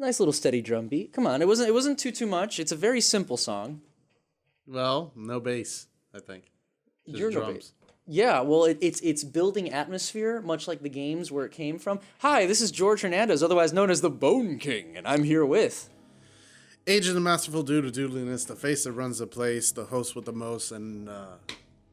Nice little steady drum beat. Come on, it wasn't too much. It's a very simple song. Well, no bass, I think. Just drums. Yeah, well, it's building atmosphere, much like the games where it came from. Hi, this is George Hernandez, otherwise known as the Bone King, and I'm here with... Agent the Masterful Dude of Doodliness, the face that runs the place, the host with the most, and...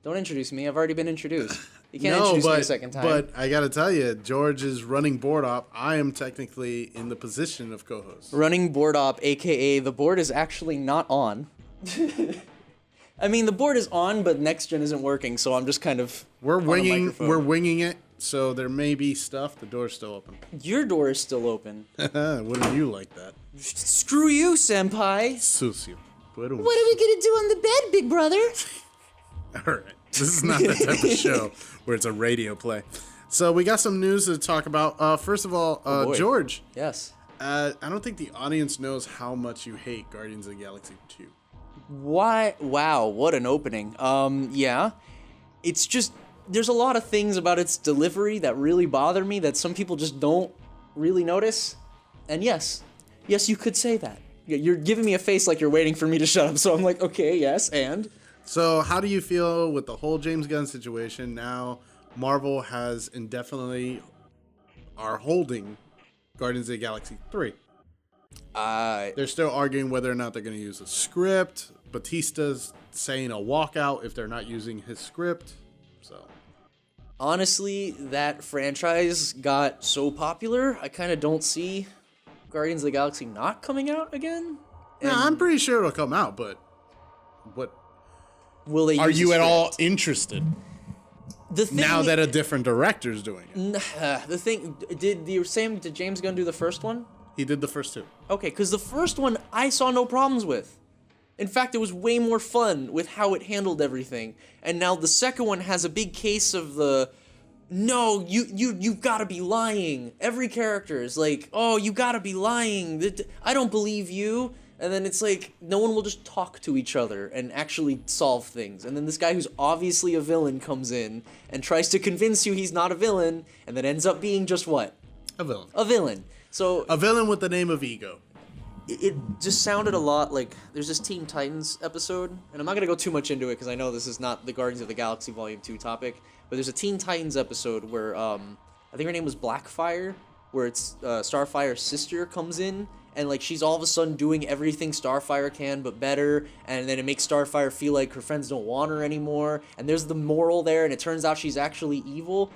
Don't introduce me, I've already been introduced. You can't introduce me a second time. But I gotta tell you, George is running board op. I am technically in the position of co-host. Running board op, a.k.a. the board is actually not on. I mean, the board is on, but next gen isn't working, so I'm just kind of We're winging it, so there may be stuff. The door's still open. Your door is still open. Wouldn't you like that? Screw you, senpai. Sucio. What are we gonna do on the bed, big brother? All right. This is not that type of show where it's a radio play. So we got some news to talk about. First of all, George. Yes. I don't think the audience knows how much you hate Guardians of the Galaxy 2. Why? Wow, what an opening. Yeah. It's just, there's a lot of things about its delivery that really bother me that some people just don't really notice. And yes, you could say that. You're giving me a face like you're waiting for me to shut up, so I'm like, okay, yes, and? So how do you feel with the whole James Gunn situation? Now Marvel has indefinitely are holding Guardians of the Galaxy 3. They're still arguing whether or not they're going to use a script. Batista's saying a walkout if they're not using his script. So honestly, that franchise got so popular, I kind of don't see Guardians of the Galaxy not coming out again. No, I'm pretty sure it'll come out, but what will they use are you the at script? all interested? Now that a different director's doing it. The thing, did James Gunn do the first one? He did the first two. Okay, because the first one I saw no problems with. In fact, it was way more fun with how it handled everything. And now the second one has a big case of the, no, you gotta be lying. Every character is like, oh, you gotta be lying. I don't believe you. And then it's like, no one will just talk to each other and actually solve things. And then this guy who's obviously a villain comes in and tries to convince you he's not a villain, and then ends up being just what? A villain. A villain. So a villain with the name of Ego. It just sounded a lot like, there's this Teen Titans episode, and I'm not going to go too much into it because I know this is not the Guardians of the Galaxy Volume 2 topic, but there's a Teen Titans episode where, I think her name was Blackfire, where it's Starfire's sister comes in, and like she's all of a sudden doing everything Starfire can but better, and then it makes Starfire feel like her friends don't want her anymore, and there's the moral there, and it turns out she's actually evil.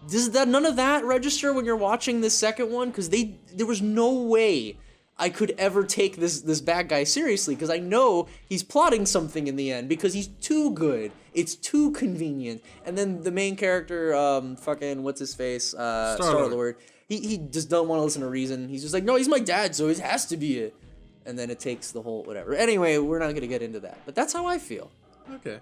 Does none of that register when you're watching this second one? Because there was no way I could ever take this bad guy seriously, because I know he's plotting something in the end, because he's too good. It's too convenient. And then the main character, fucking, what's his face? Star-Lord. He just don't want to listen to reason. He's just like, no, he's my dad, so it has to be it. And then it takes the whole, whatever. Anyway, we're not going to get into that. But that's how I feel. Okay.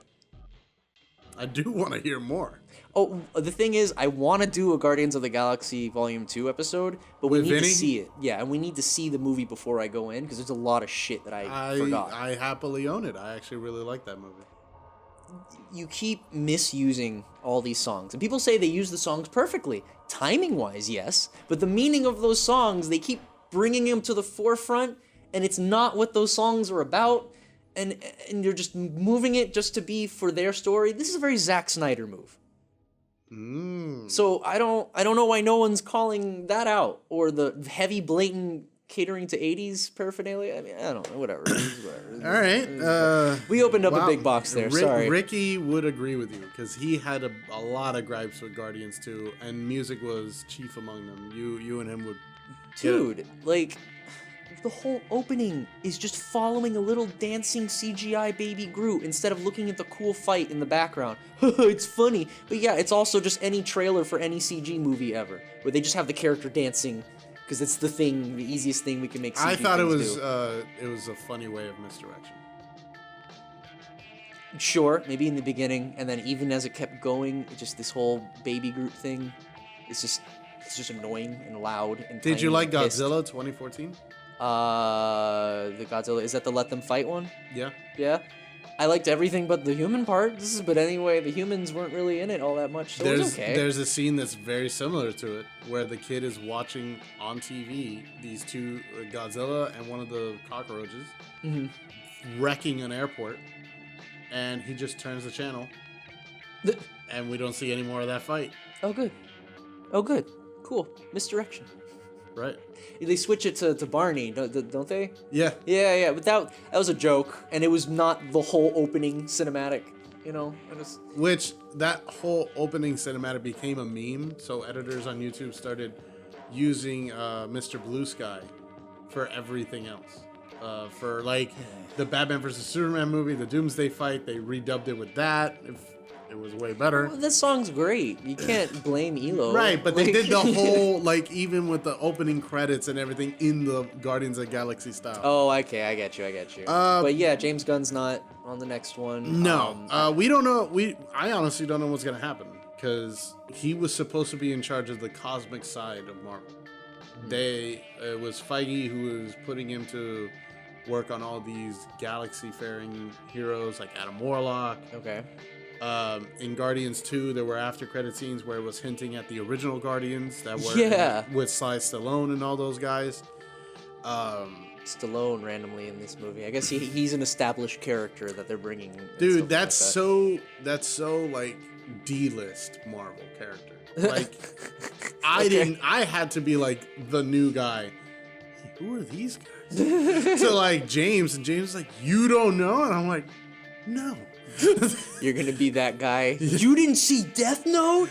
I do want to hear more. Oh, the thing is, I want to do a Guardians of the Galaxy Volume 2 episode, but we need to see it. Yeah, and we need to see the movie before I go in, because there's a lot of shit that I forgot. I happily own it. I actually really like that movie. You keep misusing all these songs, and people say they use the songs perfectly. Timing-wise, yes, but the meaning of those songs, they keep bringing them to the forefront, and it's not what those songs are about, and you're just moving it just to be for their story. This is a very Zack Snyder move. So I don't know why no one's calling that out, or the heavy blatant catering to 80s paraphernalia. I mean, I don't know, whatever. All right. We opened up a big box there. Sorry. Ricky would agree with you, because he had a lot of gripes with Guardians 2, and music was chief among them. You and him would. Dude, like, the whole opening is just following a little dancing CGI baby Groot instead of looking at the cool fight in the background. It's funny. But yeah, it's also just any trailer for any CG movie ever, where they just have the character dancing, because it's the easiest thing we can make CG I thought it was do. A funny way of misdirection. Sure, maybe in the beginning, and then even as it kept going, just this whole baby Groot thing, it's just annoying and loud and Did you like pissed. Godzilla 2014? The Godzilla, is that the Let Them Fight one? Yeah. Yeah? I liked everything but the human part. But anyway, the humans weren't really in it all that much, so it was okay. There's a scene that's very similar to it, where the kid is watching on TV these two, Godzilla and one of the cockroaches, wrecking an airport, and he just turns the channel, and we don't see any more of that fight. Oh, good. Oh, good. Cool. Misdirection. Right. They switch it to Barney, don't they? Yeah. Yeah, but that was a joke, and it was not the whole opening cinematic, you know? Which, that whole opening cinematic became a meme, so editors on YouTube started using Mr. Blue Sky for everything else. For, like, the Batman vs. Superman movie, the Doomsday fight, they redubbed it with that. It was way better. Well, this song's great. You can't blame ELO. Right, but they did the whole, like, even with the opening credits and everything in the Guardians of the Galaxy style. Oh, okay, I get you. But yeah, James Gunn's not on the next one. No, we don't know. I honestly don't know what's going to happen, because he was supposed to be in charge of the cosmic side of Marvel. It was Feige who was putting him to work on all these galaxy-faring heroes like Adam Warlock. Okay. In Guardians 2, there were after-credit scenes where it was hinting at the original Guardians that were with Sly Stallone and all those guys. Stallone randomly in this movie. I guess he's an established character that they're bringing. Dude, that's so like D-list Marvel character. Like, I had to be like the new guy. Who are these guys? To like James, and James was like, you don't know? And I'm like, no. You're gonna be that guy. You didn't see Death Note?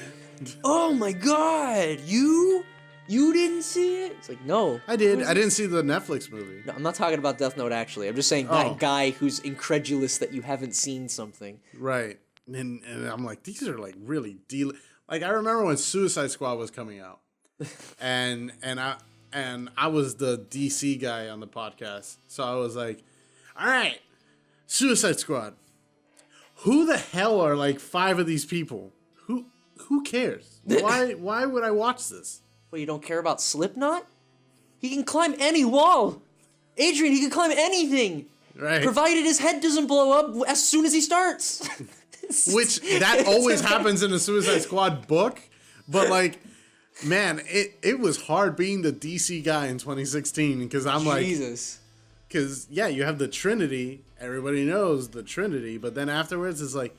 Oh my god, you didn't see it? It's like, no. I did. I didn't see the Netflix movie. No, I'm not talking about Death Note, actually. I'm just saying that guy who's incredulous that you haven't seen something. Right. And I'm like, these are like really like, I remember when Suicide Squad was coming out, and I was the DC guy on the podcast, so I was like, all right, Suicide Squad. Who the hell are like 5 of these people? Who cares? Why would I watch this? Well, you don't care about Slipknot? He can climb any wall. Adrian, he can climb anything. Right. Provided his head doesn't blow up as soon as he starts. Which, that always happens in a Suicide Squad book. But like, man, it was hard being the DC guy in 2016, because I'm like, Jesus. Because, yeah, you have the Trinity. Everybody knows the Trinity. But then afterwards, it's like,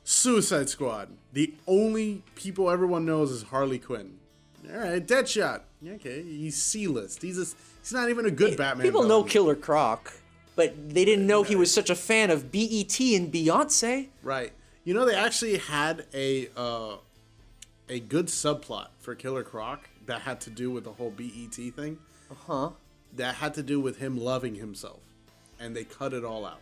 Suicide Squad. The only people everyone knows is Harley Quinn. All right, Deadshot. Okay, he's C-list. He's not even a good Batman People villain. know Killer Croc, but they didn't know he was such a fan of BET and Beyonce. Right. You know, they actually had a good subplot for Killer Croc that had to do with the whole BET thing. Uh-huh. That had to do with him loving himself. And they cut it all out.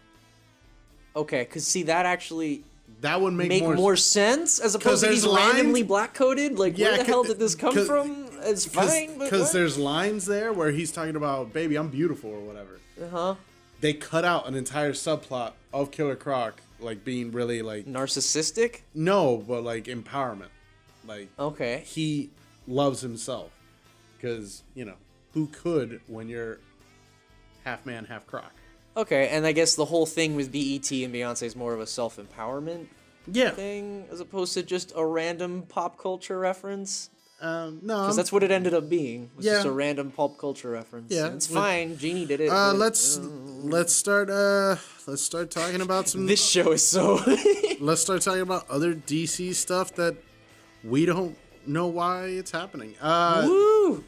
Okay, because see, that actually... That would make more sense, as opposed to he's randomly black-coded? Like, where the hell did this come from? It's fine, but because there's lines there where he's talking about, baby, I'm beautiful, or whatever. Uh-huh. They cut out an entire subplot of Killer Croc, like, being really, like... Narcissistic? No, but, like, empowerment. Like, okay, he loves himself. Because, you know, who could when you're half man, half croc? Okay, and I guess the whole thing with BET and Beyonce is more of a self-empowerment thing, as opposed to just a random pop culture reference. No, because that's what it ended up being. Was just a random pop culture reference. Yeah, and it's fine. Genie did it. Let's start talking about some. This show is so. Let's start talking about other DC stuff that we don't know why it's happening. Woo!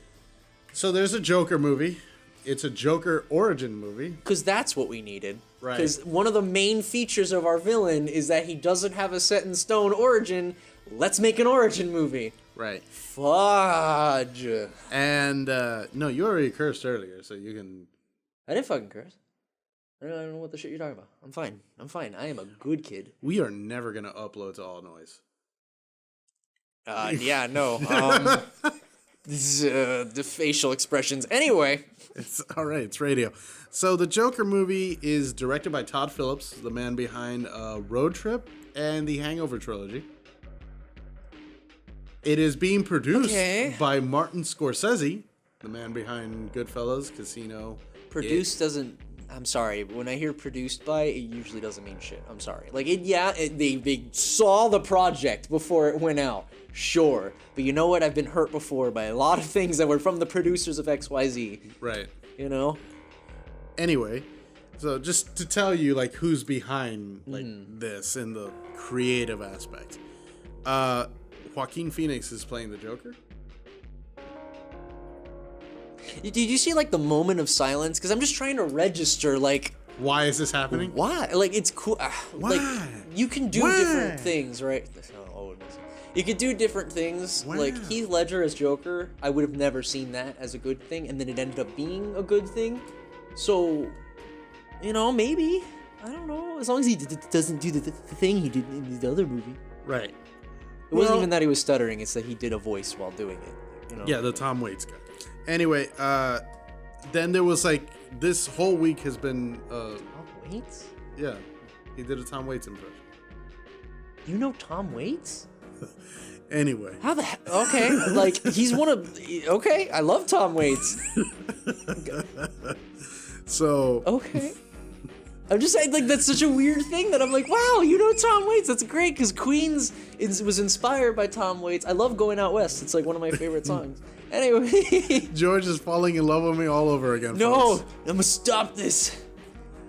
So there's a Joker movie. It's a Joker origin movie. Because that's what we needed. Right. Because one of the main features of our villain is that he doesn't have a set-in-stone origin. Let's make an origin movie. Right. Fudge. And, no, you already cursed earlier, so you can... I didn't fucking curse. I don't know what the shit you're talking about. I'm fine. I am a good kid. We are never going to upload to All Noise. Yeah, no. The facial expressions. Anyway. It's all right. It's radio. So the Joker movie is directed by Todd Phillips, the man behind Road Trip and the Hangover trilogy. It is being produced by Martin Scorsese, the man behind Goodfellas, Casino. Produced doesn't... I'm sorry, but when I hear produced by, it usually doesn't mean shit. I'm sorry. Like, they saw the project before it went out. Sure. But you know what? I've been hurt before by a lot of things that were from the producers of XYZ. Right. You know? Anyway, so just to tell you, like, who's behind, like, this in the creative aspect. Joaquin Phoenix is playing the Joker. Did you see, like, the moment of silence? Because I'm just trying to register, like... Why is this happening? Why? Like, it's cool. Why? Like, you can do different things, right? You could do different things. Wow. Like, Heath Ledger as Joker, I would have never seen that as a good thing, and then it ended up being a good thing. So, you know, maybe. I don't know. As long as he doesn't do the thing he did in the other movie. Right. It wasn't even that he was stuttering, it's that he did a voice while doing it. You know? Yeah, the Tom Waits guy. Anyway, then there was, like, this whole week has been... Tom Waits? Yeah, he did a Tom Waits impression. You know Tom Waits? Anyway. How the heck? Okay, like, he's one of... Okay, I love Tom Waits. So... Okay. I'm just saying, like, that's such a weird thing that I'm like, wow, you know Tom Waits. That's great, because Queens was inspired by Tom Waits. I love Going Out West. It's, like, one of my favorite songs. Anyway. George is falling in love with me all over again, No, folks. I'm gonna stop this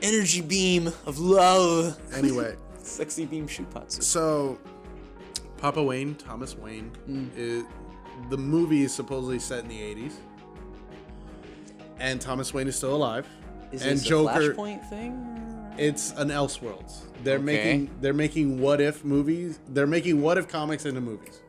energy beam of love. Anyway. Sexy beam shupatsu. So, Papa Wayne, Thomas Wayne, the movie is supposedly set in the 80s. And Thomas Wayne is still alive. Is and this Joker, a Flashpoint thing? It's an Elseworlds. They're Okay. making what if movies. They're making what if comics into movies.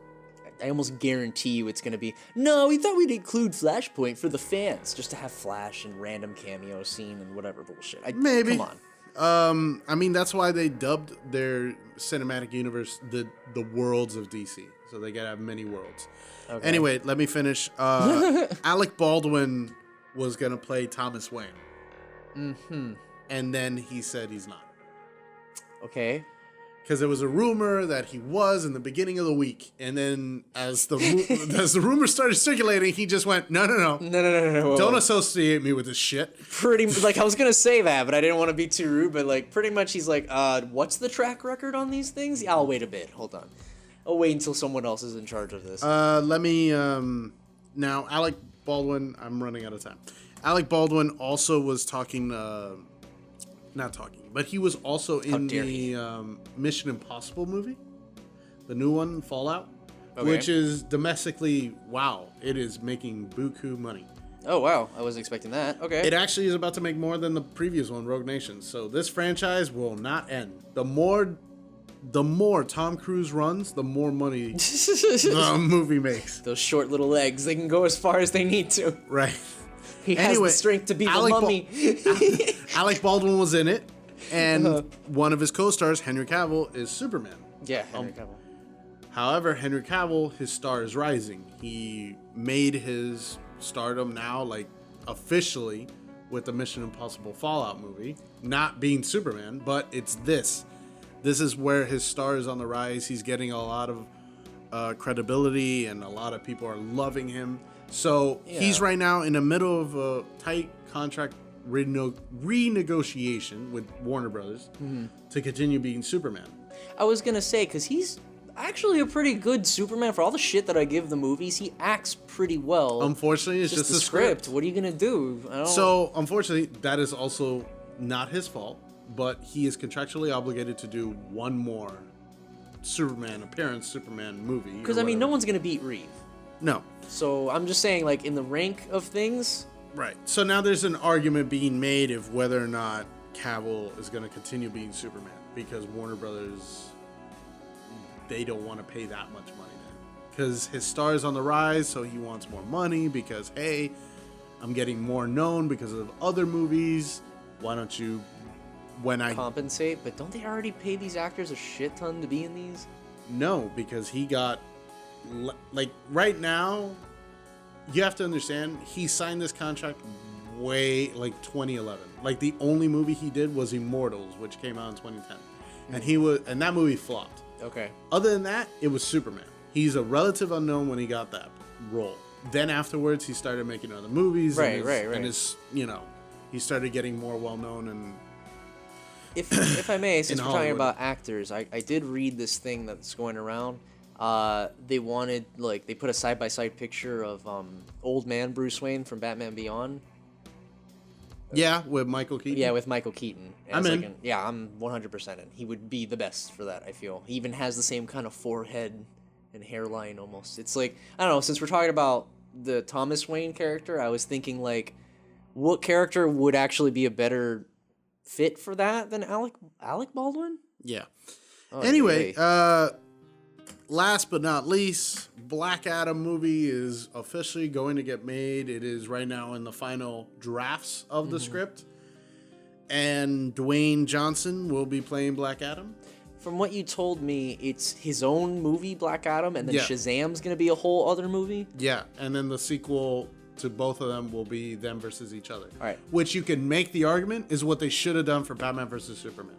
I almost guarantee you it's gonna be, no, we thought we'd include Flashpoint for the fans, just to have Flash and random cameo scene and whatever bullshit. Maybe. Come on. I mean, that's why they dubbed their cinematic universe the worlds of DC. So they gotta have many worlds. Okay. Anyway, let me finish. Alec Baldwin was gonna play Thomas Wayne. Mm-hmm. And then he said he's not. Okay. Because there was a rumor that he was in the beginning of the week, and then as the rumor started circulating, he just went, no. No. Don't associate me with this shit. Pretty, like, I was gonna say that, but I didn't want to be too rude, but, like, pretty much he's like, what's the track record on these things? Yeah, I'll wait a bit. Hold on. I'll wait until someone else is in charge of this. Let me, now, Alec Baldwin, I'm running out of time. Alec Baldwin also was talking, not talking, but he was also in the Mission Impossible movie, the new one, Fallout, which is domestically, wow, it is making buku money. Oh, wow. I wasn't expecting that. Okay. It actually is about to make more than the previous one, Rogue Nation. So this franchise will not end. The more Tom Cruise runs, the more money the movie makes. Those short little legs, they can go as far as they need to. Right. He has the strength to be the mummy. Alec Baldwin was in it, and one of his co-stars, Henry Cavill, is Superman. Yeah, Henry Cavill. However, Henry Cavill, his star is rising. He made his stardom now, like, officially with the Mission Impossible Fallout movie. Not being Superman, but it's this. This is where his star is on the rise. He's getting a lot of credibility, and a lot of people are loving him. So he's right now in the middle of a tight contract renegotiation with Warner Brothers to continue being Superman. I was gonna say, because he's actually a pretty good Superman. For all the shit that I give the movies, he acts pretty well. Unfortunately, it's just the script. What are you gonna do? So, unfortunately, that is also not his fault, but he is contractually obligated to do one more Superman movie. Because, I mean, no one's gonna beat Reeve. No. So I'm just saying, like, in the rank of things. Right. So now there's an argument being made of whether or not Cavill is going to continue being Superman, because Warner Brothers, they don't want to pay that much money then. Because his star is on the rise, so he wants more money because, hey, I'm getting more known because of other movies. Why don't you, compensate? But don't they already pay these actors a shit ton to be in these? No, because he got, like, right now, you have to understand, he signed this contract way, like, 2011. Like, the only movie he did was Immortals, which came out in 2010. And that movie flopped. Okay. Other than that, it was Superman. He's a relative unknown when he got that role. Then afterwards, he started making other movies. Right. And his, he started getting more well known and. If I may, since we're talking Hollywood. about actors, I did read this thing that's going around. They wanted, like, they put a side-by-side picture of old man Bruce Wayne from Batman Beyond. Yeah, with Michael Keaton. Yeah, with Michael Keaton. I'm in. Yeah, I'm 100% in. He would be the best for that, I feel. He even has the same kind of forehead and hairline almost. It's like, I don't know, since we're talking about the Thomas Wayne character, I was thinking, like, what character would actually be a better fit for that than Alec Baldwin? Yeah. Oh, Anyway, yay. last but not least, Black Adam movie is officially going to get made. It is right now in the final drafts of the script. And Dwayne Johnson will be playing Black Adam. From what you told me, it's his own movie, Black Adam, and then Yeah. Shazam's gonna be a whole other movie? Yeah, and then the sequel to both of them will be them versus each other. All right. Which you can make the argument is what they should have done for Batman versus Superman.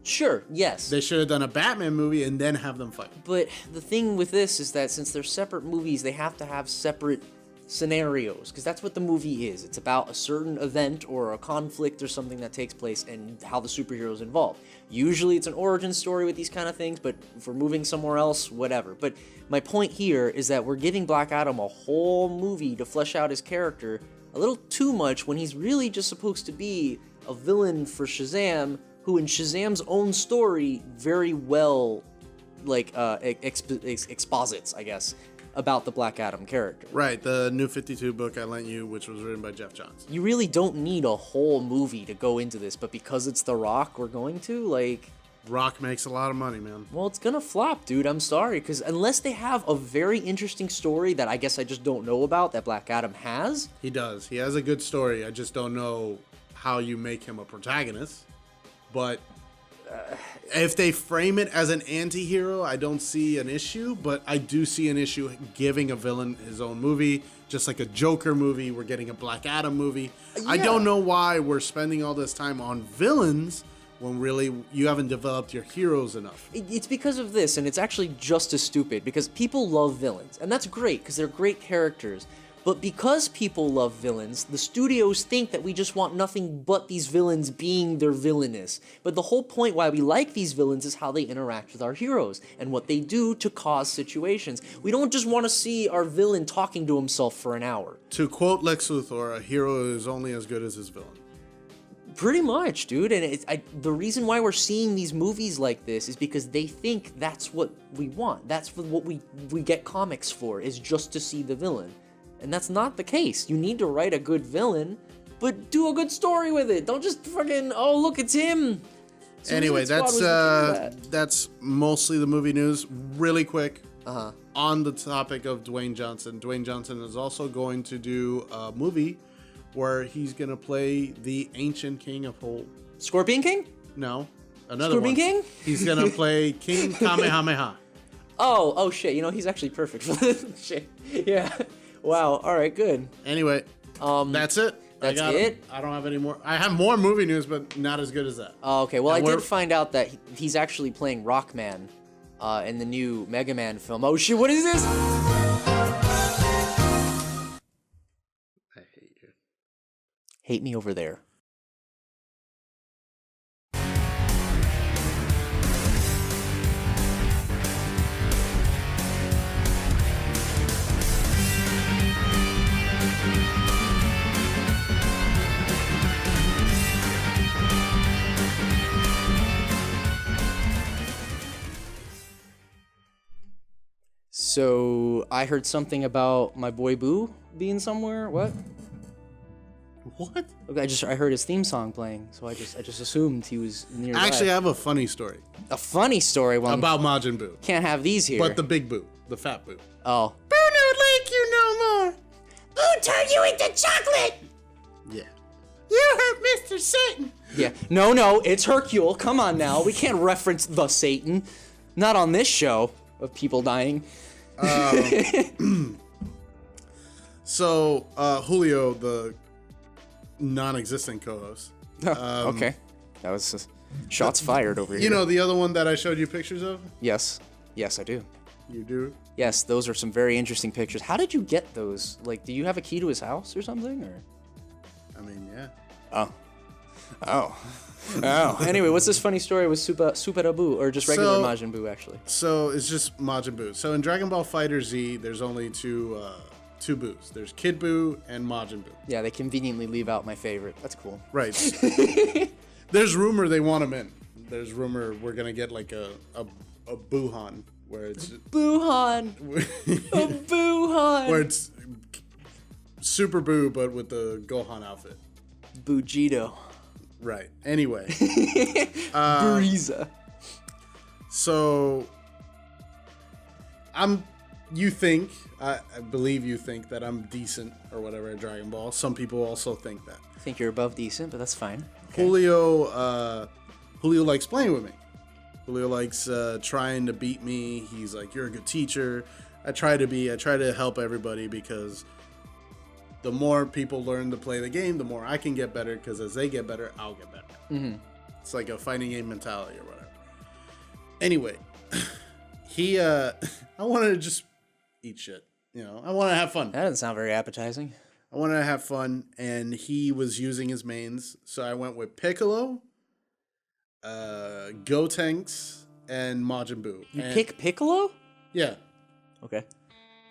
Sure, yes. They should have done a Batman movie and then have them fight. But the thing with this is that since they're separate movies, they have to have separate scenarios, because that's what the movie is. It's about a certain event or a conflict or something that takes place and how the superheroes involved. Usually it's an origin story with these kind of things, but if we're moving somewhere else, whatever. But my point here is that we're giving Black Adam a whole movie to flesh out his character a little too much when he's really just supposed to be a villain for Shazam, who in Shazam's own story very well, like, exposits, I guess, about the Black Adam character. Right, the New 52 book I lent you, which was written by Jeff Johns. You really don't need a whole movie to go into this, but because it's The Rock, we're going to, like... Rock makes a lot of money, man. Well, it's gonna flop, dude. I'm sorry, because unless they have a very interesting story that I guess I just don't know about that Black Adam has... He does. He has a good story. I just don't know how you make him a protagonist. But if they frame it as an anti-hero, I don't see an issue, but I do see an issue giving a villain his own movie, just like a Joker movie. We're getting a Black Adam movie. I don't know why we're spending all this time on villains when really you haven't developed your heroes enough. It's because of this, and it's actually just as stupid, because people love villains, and that's great, because they're great characters. But because people love villains, the studios think that we just want nothing but these villains being their villainous. But the whole point why we like these villains is how they interact with our heroes, and what they do to cause situations. We don't just want to see our villain talking to himself for an hour. To quote Lex Luthor, a hero is only as good as his villain. Pretty much, dude. And the reason why we're seeing these movies like this is because they think that's what we want. That's what we get comics for, is just to see the villain. And that's not the case. You need to write a good villain, but do a good story with it. Don't just fucking, oh, look, it's him. Anyway, that's mostly the movie news. Really quick, on the topic of Dwayne Johnson. Dwayne Johnson is also going to do a movie where he's going to play the ancient king of Hole. Scorpion King? No, another Scorpion one. King? He's going to play King Kamehameha. Oh shit. You know, he's actually perfect for this shit. Yeah. Wow. All right. Good. Anyway, that's it. That's it? I don't have any more. I have more movie news, but not as good as that. Oh, okay. Well, And I did find out that he's actually playing Rockman in the new Mega Man film. Oh shit! What is this? I hate you. Hate me over there. So I heard something about my boy Boo being somewhere. What? What? Okay, I heard his theme song playing, so I just assumed he was nearby. Actually, I have a funny story a funny story. Well, about Majin Buu. can't have these here. But the big Boo, the fat Boo. Oh. Boo don't like you no more. Boo turn you into chocolate. Yeah. You hurt Mr. Satan. Yeah. No, it's Hercule. Come on now. We can't reference the Satan. Not on this show of people dying. So, Julio, the non-existent co-host. Okay. That was just shots fired over here. You know the other one that I showed you pictures of? Yes. Yes, I do. You do? Yes, those are some very interesting pictures. How did you get those? Like, do you have a key to his house or something? Or I mean, yeah. Oh. Anyway, what's this funny story with Super Buu, or just regular Majin Buu, actually? So it's just Majin Buu. So in Dragon Ball Fighter Z, there's only two Boos. There's Kid Buu and Majin Buu. Yeah, they conveniently leave out my favorite. That's cool. Right. There's rumor they want him in. There's rumor we're gonna get like a Buuhan where it's Buuhan. A Buuhan. Where it's Super Buu but with the Gohan outfit. Bujito. Right. Anyway. Frieza. So you think, I believe you think that I'm decent or whatever at Dragon Ball. Some people also think that. I think you're above decent, but that's fine. Okay. Julio likes playing with me. Julio likes trying to beat me. He's like, you're a good teacher. I try to help everybody because the more people learn to play the game, the more I can get better, because as they get better, I'll get better. Mm-hmm. It's like a fighting game mentality or whatever. Anyway, I wanted to just eat shit. You know, I want to have fun. That doesn't sound very appetizing. I wanted to have fun, and he was using his mains, so I went with Piccolo, Gotenks, and Majin Buu. You pick Piccolo? Yeah. Okay.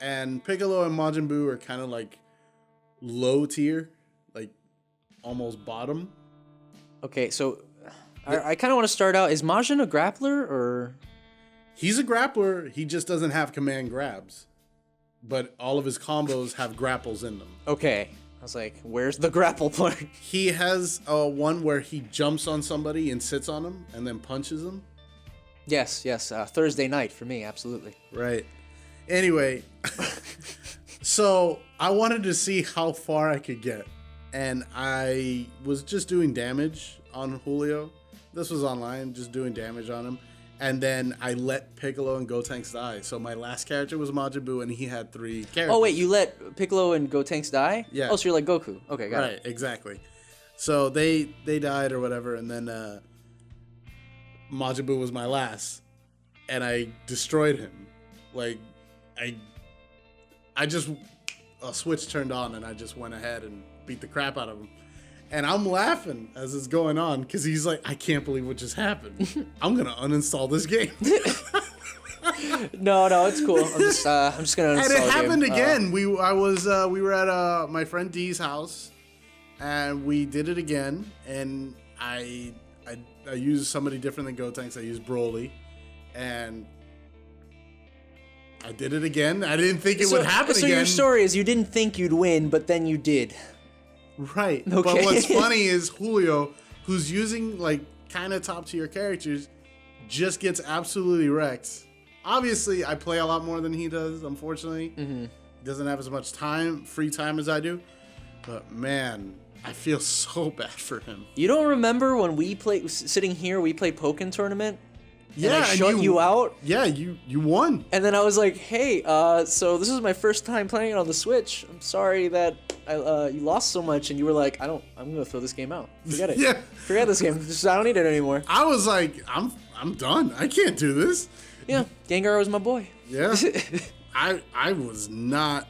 And Piccolo and Majin Buu are kind of like low tier, like almost bottom. Okay, so I kind of want to start out. Is Majin a grappler, or? He's a grappler. He just doesn't have command grabs, but all of his combos have grapples in them. Okay. I was like, where's the grapple part? He has one where he jumps on somebody and sits on them and then punches them. Yes. Thursday night for me, absolutely. Right. Anyway, so I wanted to see how far I could get, and I was just doing damage on Julio. This was online, just doing damage on him. And then I let Piccolo and Gotenks die. So my last character was Majin Buu, and he had 3 characters. Oh, wait, you let Piccolo and Gotenks die? Yeah. Oh, so you're like Goku. Okay, got it. Right, exactly. So they died or whatever, and then Majin Buu was my last. And I destroyed him. Like, I just, a switch turned on, and I just went ahead and beat the crap out of him. And I'm laughing as it's going on because he's like, I can't believe what just happened. I'm gonna uninstall this game. No, it's cool. I'm just gonna uninstall And it happened game. again. We were at my friend Dee's house, and we did it again. And I used somebody different than Gotenks. I used Broly, and I did it again. I didn't think it would happen again. So your story is you didn't think you'd win, but then you did. Right. Okay. But what's funny is Julio, who's using like kind of top tier characters, just gets absolutely wrecked. Obviously, I play a lot more than he does, unfortunately. Mm-hmm. He doesn't have as much free time as I do. But man, I feel so bad for him. You don't remember when we played, sitting here, we played Pokken Tournament? Yeah, and I shut you out. Yeah, you won. And then I was like, "Hey, so this is my first time playing it on the Switch. I'm sorry that you lost so much." And you were like, I'm gonna throw this game out. Forget it. Yeah, forget this game. I don't need it anymore." I was like, "I'm done. I can't do this." Yeah, Gengar was my boy. Yeah, I was not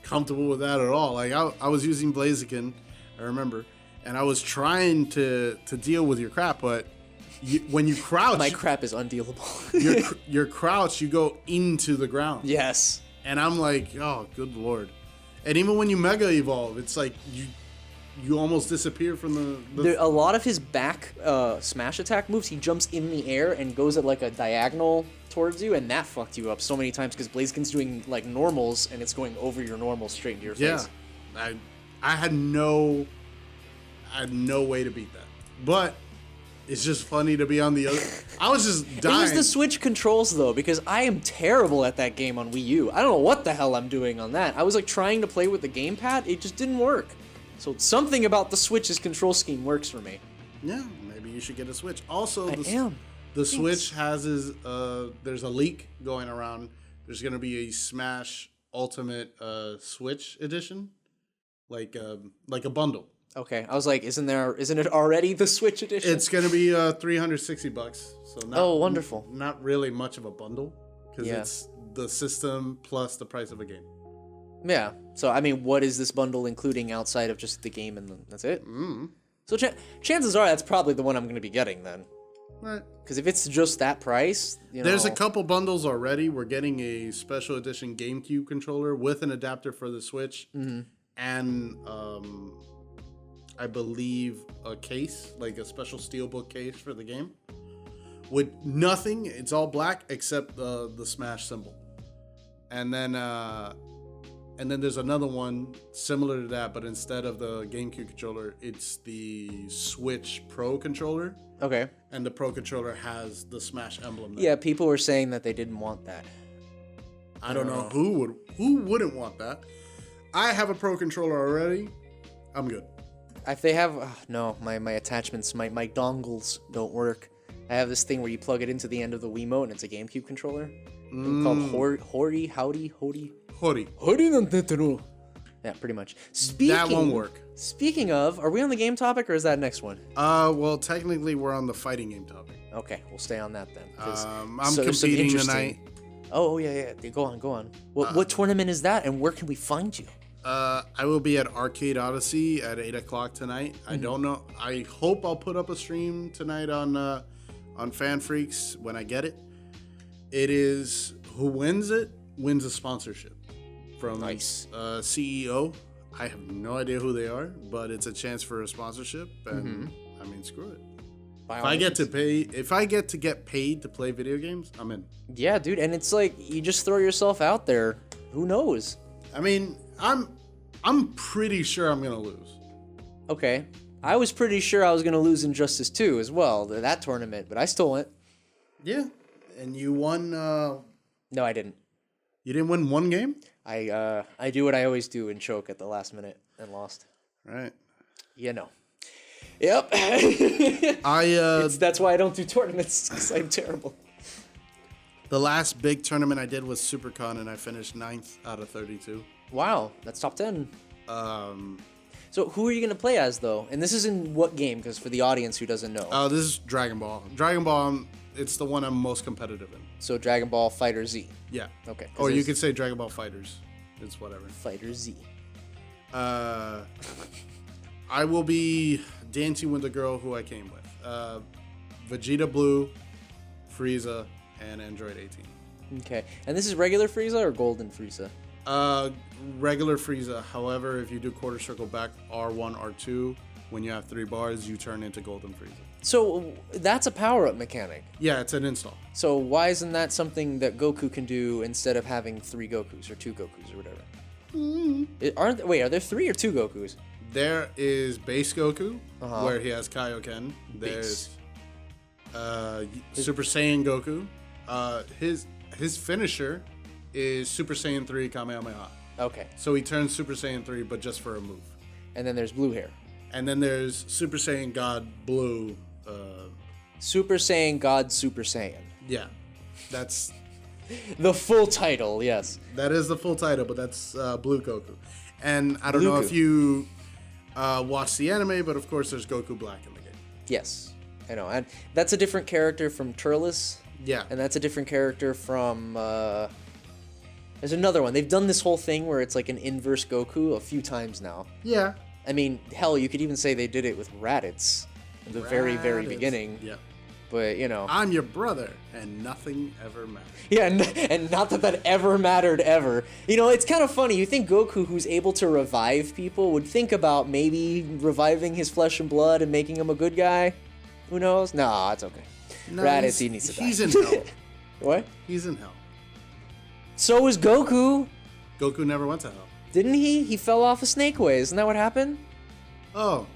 comfortable with that at all. Like I was using Blaziken, I remember, and I was trying to deal with your crap, but. When you crouch, my crap is undealable. your crouch, you go into the ground. Yes. And I'm like, oh, good lord. And even when you mega evolve, it's like you almost disappear from a lot of his back smash attack moves, he jumps in the air and goes at like a diagonal towards you, and that fucked you up so many times because Blaziken's doing like normals and it's going over your normals straight into your face. Yeah. I had no way to beat that. But it's just funny to be on the other. I was just dying. It was the Switch controls though, because I am terrible at that game on Wii U. I don't know what the hell I'm doing on that. I was like trying to play with the gamepad, it just didn't work. So something about the Switch's control scheme works for me. Yeah, maybe you should get a Switch. Also, the Switch has there's a leak going around. There's gonna be a Smash Ultimate Switch edition, like a bundle. Okay, I was like, isn't it already the Switch edition? It's gonna be $360, so wonderful. Not really much of a bundle because it's the system plus the price of a game. Yeah. So, I mean, what is this bundle including outside of just the game and that's it? So chances are that's probably the one I'm going to be getting then. Right. Because if it's just that price, There's a couple bundles already. We're getting a special edition GameCube controller with an adapter for the Switch, and I believe a case, like a special steelbook case for the game, with nothing. It's all black except the Smash symbol, and then there's another one similar to that, but instead of the GameCube controller, it's the Switch Pro controller. Okay. And the Pro controller has the Smash emblem there. Yeah, people were saying that they didn't want that. I don't know who wouldn't want that. I have a Pro controller already. I'm good. If they have no, my attachments, my dongles don't work. I have this thing where you plug it into the end of the Wiimote and it's a GameCube controller. Called Hori. Yeah, pretty much. That won't work. Speaking of, are we on the game topic or is that next one? Well, technically we're on the fighting game topic. Okay, we'll stay on that then. I'm competing tonight. Oh yeah. Go on. What tournament is that, and where can we find you? I will be at Arcade Odyssey at 8 o'clock tonight. I don't know. I hope I'll put up a stream tonight on Fan Freaks when I get it. It is who wins a sponsorship from CEO. I have no idea who they are, but it's a chance for a sponsorship, and I mean, screw it. If I get to get paid to play video games, I'm in. Yeah, dude, and it's like you just throw yourself out there. Who knows? I mean, I'm pretty sure I'm gonna lose. Okay, I was pretty sure I was gonna lose Injustice 2 as well, that tournament, but I still went. Yeah, and you won. No, I didn't. You didn't win one game? I do what I always do and choke at the last minute and lost. Right. You know. Yep. That's why I don't do tournaments, because I'm terrible. The last big tournament I did was SuperCon, and I finished 9th out of 32. Wow, that's top 10. So who are you gonna play as though? And this is in what game? Because for the audience who doesn't know. This is Dragon Ball. Dragon Ball. It's the one I'm most competitive in. So Dragon Ball Fighter Z. Yeah. Okay. Or you could say Dragon Ball Fighters. It's whatever. Fighter Z. I will be dancing with the girl who I came with. Vegeta Blue, Frieza, and Android 18. Okay. And this is regular Frieza or Golden Frieza? Regular Frieza. However, if you do quarter circle back R1, R2, when you have 3 bars, you turn into Golden Frieza. So that's a power-up mechanic. Yeah, it's an install. So why isn't that something that Goku can do instead of having 3 Gokus or 2 Gokus or whatever? Are there 3 or 2 Gokus? There is base Goku, where he has Kaioken. There's Super Saiyan Goku. His finisher is Super Saiyan 3 Kamehameha. Okay. So he turns Super Saiyan 3, but just for a move. And then there's blue hair. And then there's Super Saiyan God Blue. Super Saiyan God Super Saiyan. Yeah, that's the full title. Yes, that is the full title, but that's Blue Goku. And I don't know if you watch the anime, but of course there's Goku Black in the game. Yes, I know, and that's a different character from Turles. Yeah, and that's a different character from. There's another one. They've done this whole thing where it's like an inverse Goku a few times now. Yeah. I mean, hell, you could even say they did it with Raditz in the very, very beginning. Yeah. But, you know. I'm your brother, and nothing ever mattered. Yeah, and not that ever mattered ever. You know, it's kind of funny. You think Goku, who's able to revive people, would think about maybe reviving his flesh and blood and making him a good guy? Who knows? Nah, it's okay. No, Raditz, he needs to die. He's in hell. What? He's in hell. So is Goku. Goku never went to hell. Didn't he? He fell off of Snake Ways. Isn't that what happened? Oh.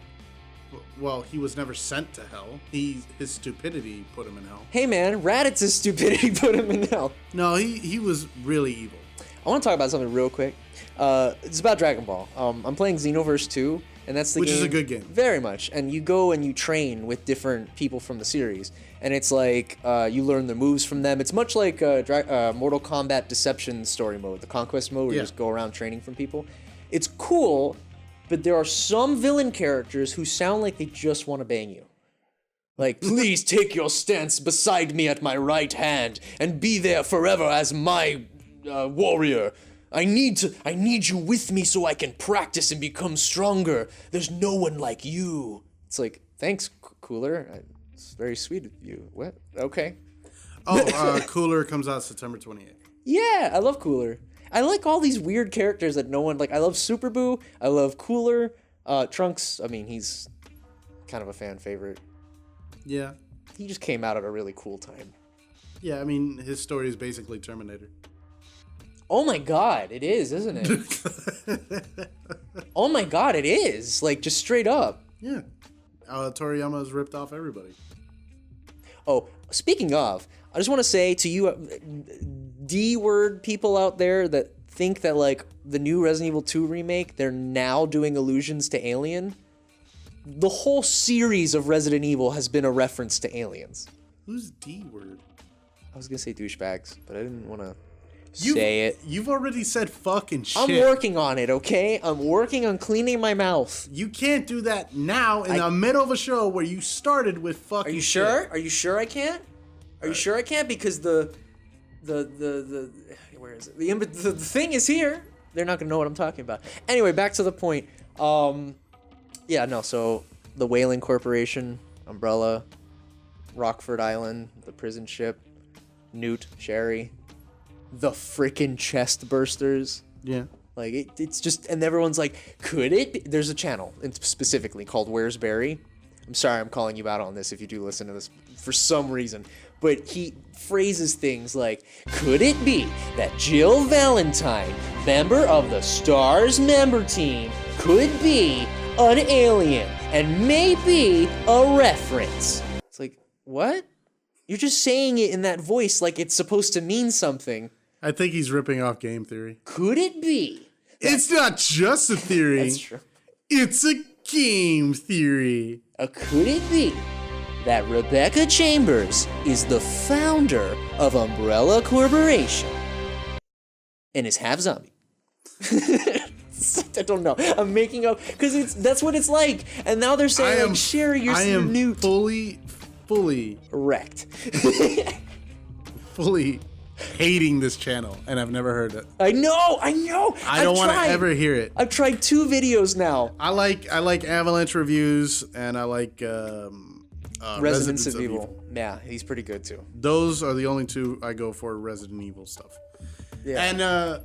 Well, he was never sent to hell. His stupidity put him in hell. Hey man, Raditz's stupidity put him in hell. No, he was really evil. I want to talk about something real quick. It's about Dragon Ball. I'm playing Xenoverse 2, and that's the game. Which is a good game. Very much. And you go and you train with different people from the series. And it's like you learn the moves from them. It's much like Mortal Kombat Deception story mode, the Conquest mode, where you just go around training from people. It's cool, but there are some villain characters who sound like they just want to bang you. Like, please take your stance beside me at my right hand and be there forever as my warrior. I need you with me so I can practice and become stronger. There's no one like you. It's like, thanks, Cooler. It's very sweet of you. What? Okay. Oh, Cooler comes out September 28th. Yeah, I love Cooler. I like all these weird characters that no one like. I love Super Boo. I love Cooler. Trunks, I mean, he's kind of a fan favorite. Yeah. He just came out at a really cool time. Yeah, I mean, his story is basically Terminator. Oh my god, it is, isn't it? Oh my god, it is. Like, just straight up. Yeah. Toriyama has ripped off everybody. Oh, speaking of, I just want to say to you D-word people out there that think that, like, the new Resident Evil 2 remake, they're now doing allusions to Alien. The whole series of Resident Evil has been a reference to aliens. Who's D-word? I was going to say douchebags, but I didn't want to say it. You've already said fucking shit. I'm working on it, okay? I'm working on cleaning my mouth. You can't do that now in the middle of a show where you started with fucking Are you shit. sure? Are you sure I can't? Are you sure I can't? Because the where is it? The thing is here. They're not gonna know what I'm talking about. Anyway, back to the point. Yeah, no. So the Whaling Corporation, Umbrella, Rockford Island, the prison ship, Newt, Sherry, the frickin' chest bursters. Yeah. Like it's just, and everyone's like, could it be? There's a channel specifically called Where's Barry. I'm sorry, I'm calling you out on this if you do listen to this for some reason. But he phrases things like, could it be that Jill Valentine, member of the STARS member team, could be an alien and maybe a reference? It's like, what? You're just saying it in that voice like it's supposed to mean something. I think he's ripping off game theory. Could it be? It's not just a theory. That's true. It's a game theory. Could it be that Rebecca Chambers is the founder of Umbrella Corporation and is half zombie? I don't know. I'm making up because that's what it's like. And now they're saying, like, Sherry, you're new. fully Wrecked. fully hating this channel, and I've never heard it. I know. I don't want to ever hear it. I've tried 2 videos now. I like Avalanche reviews, and I like Residents of Evil. Yeah, he's pretty good too. Those are the only 2 I go for Resident Evil stuff. Yeah. And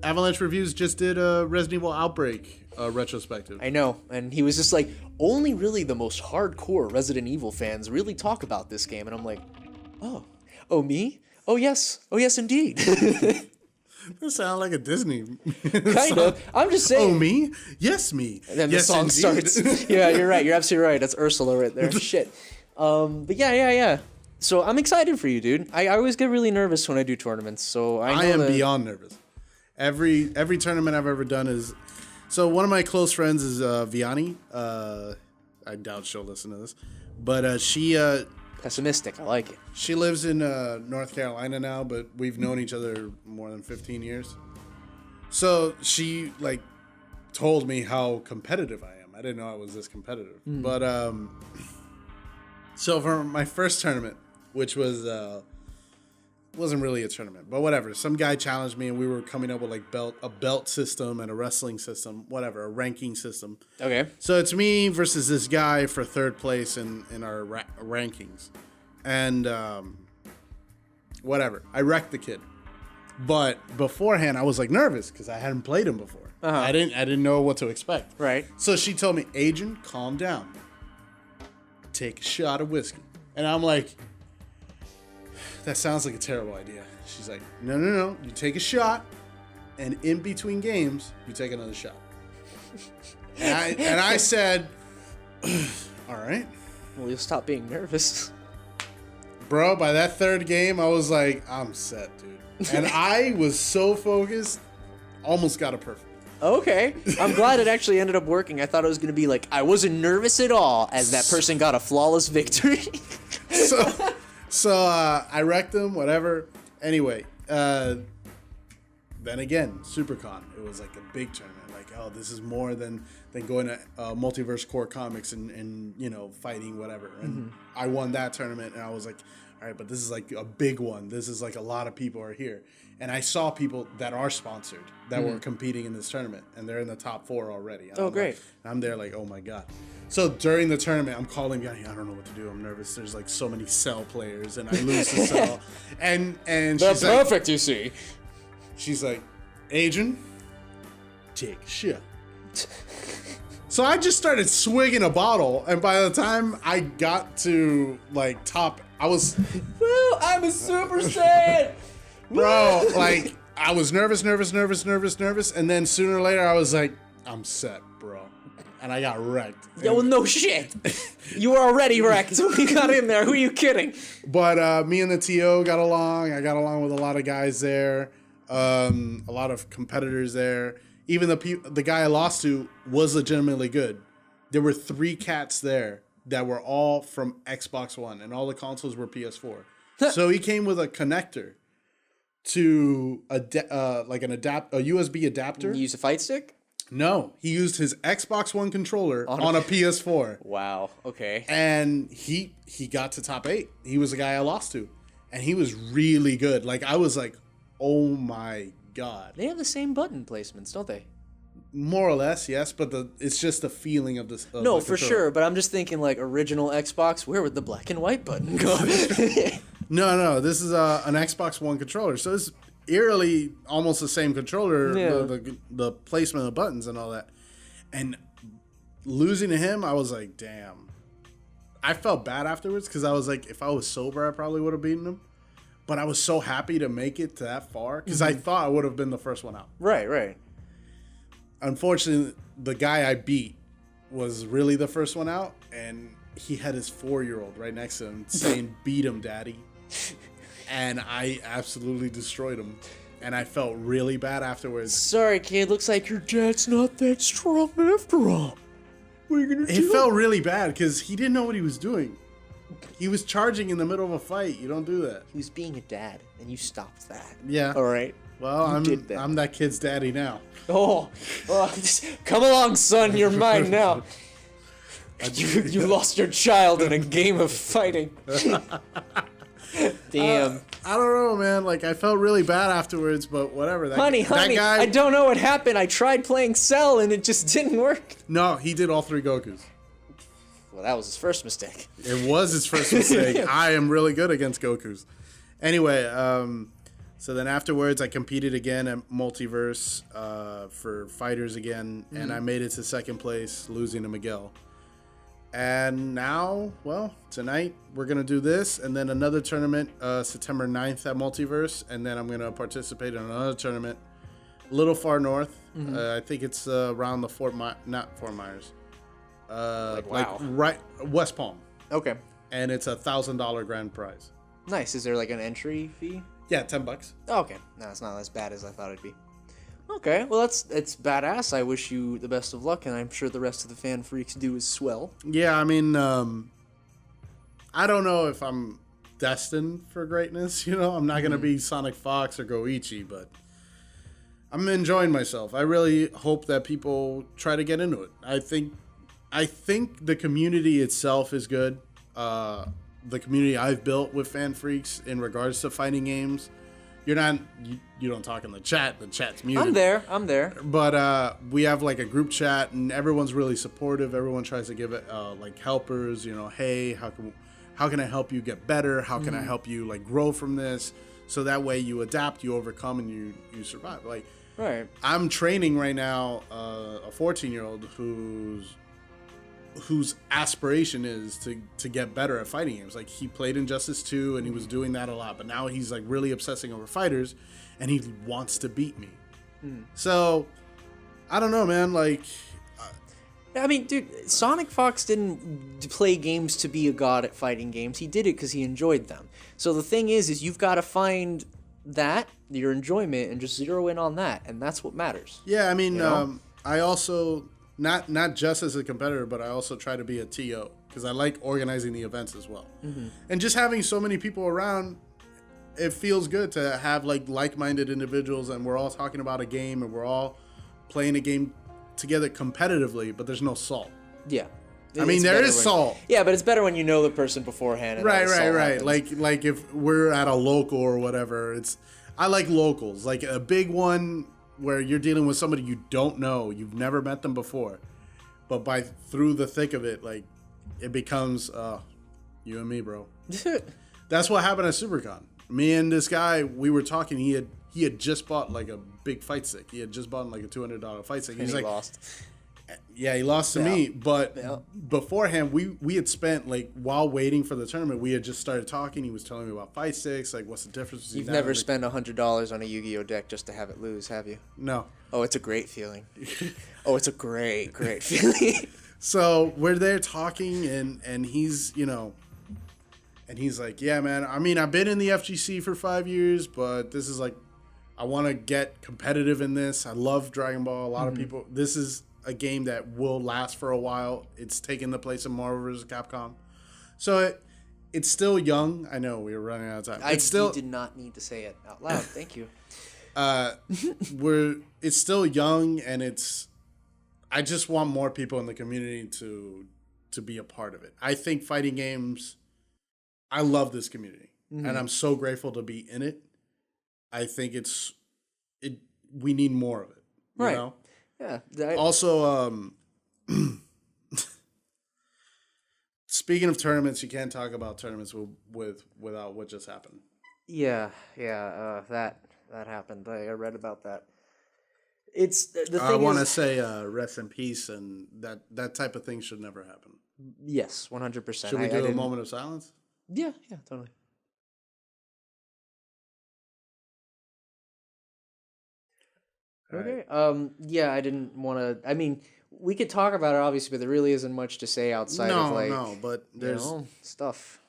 Avalanche Reviews just did a Resident Evil Outbreak retrospective. I know, and he was just like, only really the most hardcore Resident Evil fans really talk about this game, and I'm like, oh me? Oh yes indeed. That sounds like a Disney kind of. I'm just saying. Oh me? Yes me. And then yes, the song indeed. starts. Yeah, you're right. You're absolutely right. That's Ursula right there. Shit. But yeah. So I'm excited for you, dude. I always get really nervous when I do tournaments. So I am beyond nervous. Every tournament I've ever done is. So one of my close friends is Vianney. I doubt she'll listen to this, but she. Pessimistic. I like it. She lives in North Carolina now, but we've known each other more than 15 years. So she like told me how competitive I am. I didn't know I was this competitive. But so for my first tournament, which was wasn't really a tournament, but whatever. Some guy challenged me, and we were coming up with like a belt system and a wrestling system, whatever, a ranking system. Okay. So it's me versus this guy for 3rd place in our rankings, and whatever. I wrecked the kid, but beforehand I was like nervous because I hadn't played him before. I didn't know what to expect. Right. So she told me, Agent, calm down. Take a shot of whiskey, and I'm like, that sounds like a terrible idea. She's like, no. You take a shot, and in between games, you take another shot. And I said, all right. Well, you'll stop being nervous. Bro, by that 3rd game, I was like, I'm set, dude. And I was so focused, almost got a perfect. Okay. I'm glad it actually ended up working. I thought it was going to be like, I wasn't nervous at all, as that person got a flawless victory. So I wrecked him, whatever. Anyway, then again, SuperCon. It was like a big tournament. Like, oh, this is more than going to Multiverse Core Comics and fighting whatever. And I won that tournament, and I was like, all right, but this is like a big one. This is like a lot of people are here. And I saw people that are sponsored that were competing in this tournament, and they're in the top 4 already. And great. I'm there like, oh my God. So during the tournament, I'm calling guy, I don't know what to do. I'm nervous. There's like so many Cell players, and I lose the Cell. And they're she's perfect, you see. She's like, Adrian, take a shot. So I just started swigging a bottle, and by the time I got to like top, I was, Woo, I'm a Super Saiyan! bro, like I was nervous, and then sooner or later I was like, I'm set, bro, and I got wrecked. Yo, well, no shit. You were already wrecked when you got in there. Who are you kidding? But me and the TO got along. I got along with a lot of guys there, a lot of competitors there. Even the guy I lost to was legitimately good. There were 3 cats there that were all from Xbox One, and all the consoles were PS4. So he came with a connector to a USB adapter. You use a fight stick? No, he used his Xbox One controller on a PS4. Wow. Okay. And he got to top 8. He was the guy I lost to, and he was really good. Like I was like, oh my God. They have the same button placements, don't they? More or less, yes, but it's just the feeling of this. No, for sure. But I'm just thinking like original Xbox. Where would the black and white button go? No. This is an Xbox One controller, so it's eerily almost the same controller. Yeah. The placement of the buttons and all that. And losing to him, I was like, damn. I felt bad afterwards because I was like, if I was sober, I probably would have beaten him. But I was so happy to make it to that far because I thought I would have been the first one out. Right. Unfortunately, the guy I beat was really the first one out, and he had his 4-year-old right next to him saying, beat him, daddy. And I absolutely destroyed him. And I felt really bad afterwards. Sorry, kid. Looks like your dad's not that strong after all. What are you going to do? It felt really bad because he didn't know what he was doing. He was charging in the middle of a fight. You don't do that. He was being a dad, and you stopped that. Yeah. All right. Well, I'm that kid's daddy now. Oh, just come along, son. You're mine now. You lost your child in a game of fighting. Damn. I don't know, man. Like, I felt really bad afterwards, but whatever. Honey, that guy, I don't know what happened. I tried playing Cell, and it just didn't work. No, he did all 3 Gokus. Well, that was his first mistake. It was his first mistake. I am really good against Gokus. Anyway, so then afterwards, I competed again at Multiverse for fighters again, and I made it to 2nd place, losing to Miguel. And now, well, tonight we're going to do this, and then another tournament September 9th at Multiverse, and then I'm going to participate in another tournament a little far north. I think it's around the not Fort Myers. Like right West Palm. Okay. And it's $1,000 grand prize. Nice. Is there like an entry fee? Yeah, $10. Oh, okay. No, it's not as bad as I thought it'd be. Okay, well it's badass. I wish you the best of luck, and I'm sure the rest of the fan freaks do as well. Yeah, I mean, I don't know if I'm destined for greatness. You know, I'm not gonna be Sonic Fox or Goichi, but I'm enjoying myself. I really hope that people try to get into it. I think the community itself is good. The community I've built with fan freaks in regards to fighting games. You don't talk in the chat. The chat's muted. I'm there. But we have like a group chat, and everyone's really supportive. Everyone tries to give it like helpers. You know, hey, how can I help you get better? How can I help you like grow from this? So that way you adapt, you overcome, and you survive. Like, right. I'm training right now a 14-year-old whose aspiration is to get better at fighting games. Like, he played Injustice 2 and he was doing that a lot, but now he's like really obsessing over fighters and he wants to beat me. So I don't know, man. Like, I mean, dude, Sonic Fox didn't play games to be a god at fighting games. He did it because he enjoyed them. So the thing is you've got to find your enjoyment and just zero in on that, and that's what matters. Yeah, I mean, you know? I also not just as a competitor, but I also try to be a TO because I like organizing the events as well. And just having so many people around, it feels good to have like-minded individuals, and we're all talking about a game and we're all playing a game together competitively, but there's no salt. Yeah. I mean, there is salt. Yeah, but it's better when you know the person beforehand. And Right. Like if we're at a local or whatever, I like locals. Like a big one where you're dealing with somebody you don't know, you've never met them before, but through the thick of it, like it becomes you and me, bro. That's what happened at SuperCon. Me and this guy, we were talking. He had just bought like a big fight stick. He had just bought like a $200 fight stick. He's like, lost. Yeah, he lost to me. But beforehand, we had spent like while waiting for the tournament, we had just started talking. He was telling me about fight sticks, like what's the difference between You've never spent $100 on a Yu-Gi-Oh deck just to have it lose, have you? No. Oh, it's a great feeling. Oh, it's a great feeling. So we're there talking, and he's, and he's like, yeah, man, I mean, I've been in the FGC for 5 years, but this is like, I want to get competitive in this. I love Dragon Ball. A lot of people, this is a game that will last for a while. It's taken the place of Marvel vs. Capcom. So it's still young. I know we were running out of time. You did not need to say it out loud. Thank you. It's still young, and I just want more people in the community to be a part of it. I think fighting games, I love this community, and I'm so grateful to be in it. I think we need more of it. You know? Yeah. Also, speaking of tournaments, you can't talk about tournaments without what just happened. Yeah. That happened. I read about that. It's the thing. I want to say rest in peace, and that type of thing should never happen. Yes, 100%. Should we do a moment of silence? Yeah, totally. Okay. Yeah, I didn't want to. I mean, we could talk about it obviously, but there really isn't much to say outside of like but there's stuff.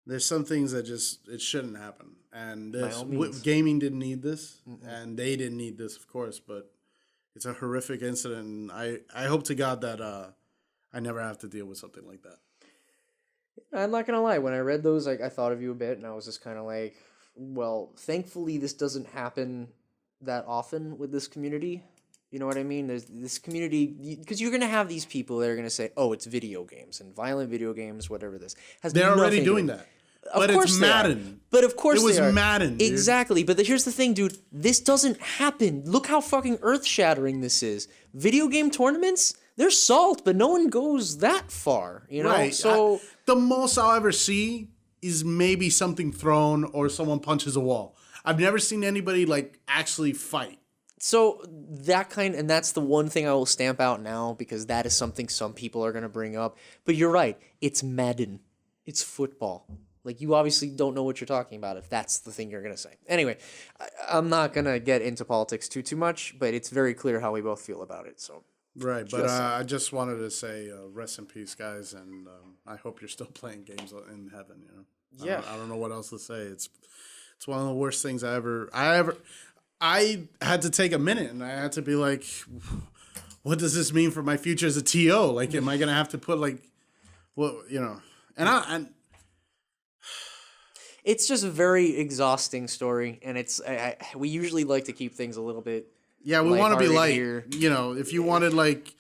There's some things that it shouldn't happen, and gaming didn't need this, and they didn't need this, of course. But it's a horrific incident, and I hope to God that I never have to deal with something like that. I'm not gonna lie. When I read those, like I thought of you a bit, and I was just kind of like, well, thankfully this doesn't happen that often with this community. You know what I mean? There's this community, because you're going to have these people that are going to say, oh, it's video games and violent video games, whatever this. They're already doing that. But it's Madden. But of course it was Madden, dude. Exactly. But here's the thing, dude. This doesn't happen. Look how fucking earth-shattering this is. Video game tournaments, they're salt, but no one goes that far, you know? Right. So the most I'll ever see is maybe something thrown or someone punches a wall. I've never seen anybody like actually fight. So that's the one thing I will stamp out now, because that is something some people are going to bring up. But you're right. It's Madden. It's football. Like, you obviously don't know what you're talking about if that's the thing you're going to say. Anyway, I'm not going to get into politics too much, but it's very clear how we both feel about it. So right, but I just wanted to say rest in peace, guys, and I hope you're still playing games in heaven, you know? Yeah. I don't know what else to say. It's one of the worst things I had to take a minute, and I had to be like, what does this mean for my future as a TO? Like, am I going to have to put, like, well, you know, and it's just a very exhausting story, and we usually like to keep things a little bit. Yeah, we want to be light. Here. You know, if you wanted, like,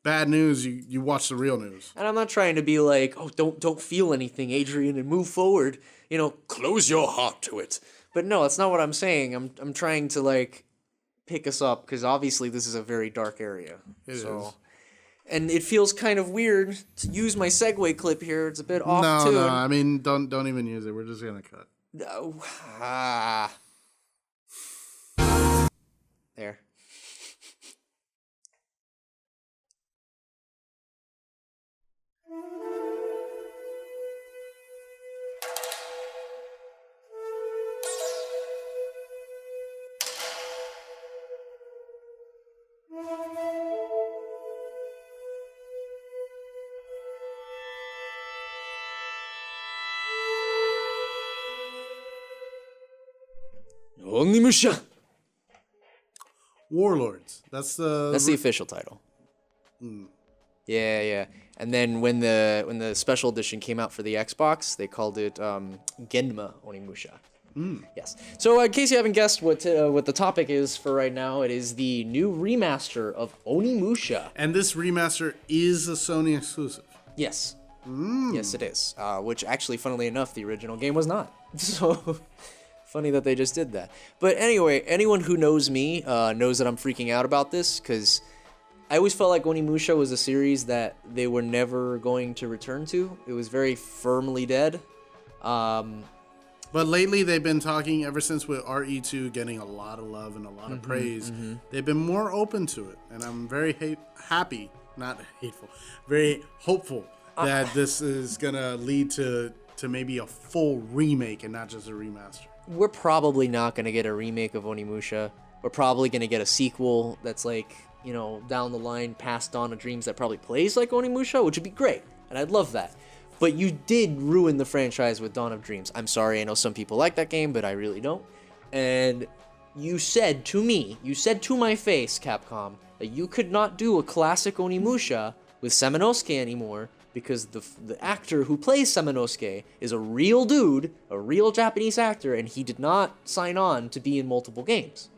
bad news, you watch the real news. And I'm not trying to be like, oh, don't feel anything, Adrian, and move forward. You know, close your heart to it. But no, that's not what I'm saying. I'm trying to, like, pick us up, because obviously this is a very dark area. It is. And it feels kind of weird to use my segue clip here. It's a bit off tune. No, I mean, don't even use it. We're just gonna cut. No. There. Onimusha. Warlords. That's the official title. Yeah. And then when the special edition came out for the Xbox, they called it Genma Onimusha. Yes. So in case you haven't guessed what the topic is for right now, it is the new remaster of Onimusha. And this remaster is a Sony exclusive. Yes. Yes, it is. Which actually, funnily enough, the original game was not. So funny that they just did that. But anyway, anyone who knows me knows that I'm freaking out about this because I always felt like Onimusha was a series that they were never going to return to. It was very firmly dead. But lately, they've been talking ever since with RE2 getting a lot of love and a lot of praise. They've been more open to it, and I'm very happy, not hateful, very hopeful that this is gonna lead to maybe a full remake and not just a remaster. We're probably not gonna get a remake of Onimusha. We're probably gonna get a sequel that's like, you know, down the line past Dawn of Dreams that probably plays like Onimusha, which would be great, and I'd love that. But you did ruin the franchise with Dawn of Dreams. I'm sorry, I know some people like that game, but I really don't. And you said to me, you said to my face, Capcom, that you could not do a classic Onimusha with Samanosuke anymore because the actor who plays Samanosuke is a real dude, a real Japanese actor, and he did not sign on to be in multiple games.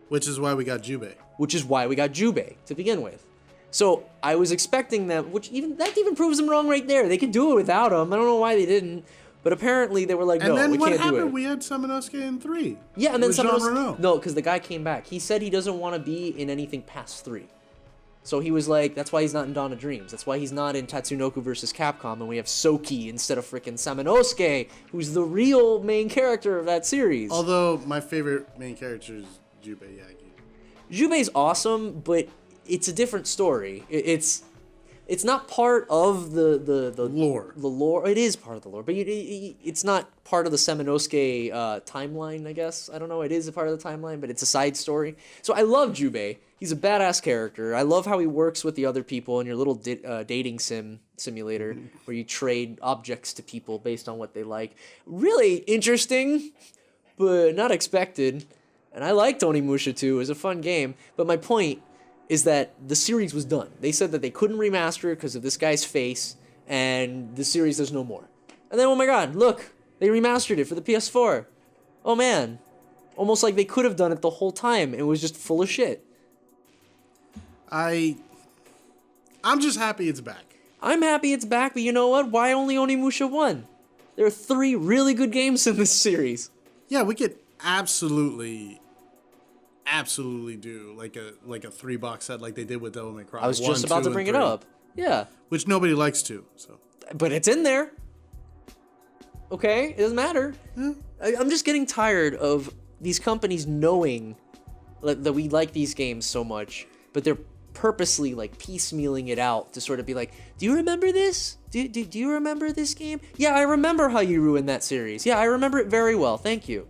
Which is why we got Jubei. Which is why we got Jubei to begin with. So I was expecting them, which even proves them wrong right there. They could do it without him. I don't know why they didn't, but apparently they were like, no, we can't do it. And then what happened? We had Samanosuke in 3. Yeah, and then Samanosuke. No, because the guy came back. He said he doesn't want to be in anything past 3. So he was like, that's why he's not in Dawn of Dreams. That's why he's not in Tatsunoko vs. Capcom, and we have Soki instead of freaking Samanosuke, who's the real main character of that series. Although my favorite main character is Jubei Yagi. Jubei's awesome, but it's a different story. It's not part of the lore. The lore. It is part of the lore, but it's not part of the Samanosuke timeline, I guess. I don't know. It is a part of the timeline, but it's a side story. So I love Jubei. He's a badass character. I love how he works with the other people in your little dating simulator where you trade objects to people based on what they like. Really interesting, but not expected. And I liked Onimusha 2. It was a fun game. But my point is that the series was done. They said that they couldn't remaster it because of this guy's face, and the series there's no more. And then, oh my god, look, they remastered it for the PS4. Oh man. Almost like they could have done it the whole time. It was just full of shit. I'm just happy it's back. I'm happy it's back, but you know what? Why only Onimusha 1? There are 3 really good games in this series. Yeah, we could absolutely do like a 3-box set like they did with Devil May Cry. I was just about to bring it up. Yeah. Which nobody likes to, so. But it's in there. Okay? It doesn't matter. Yeah. I'm just getting tired of these companies knowing that we like these games so much, but they're purposely like piecemealing it out to sort of be like, do you remember this? Do you remember this game? Yeah, I remember how you ruined that series. Yeah, I remember it very well. Thank you.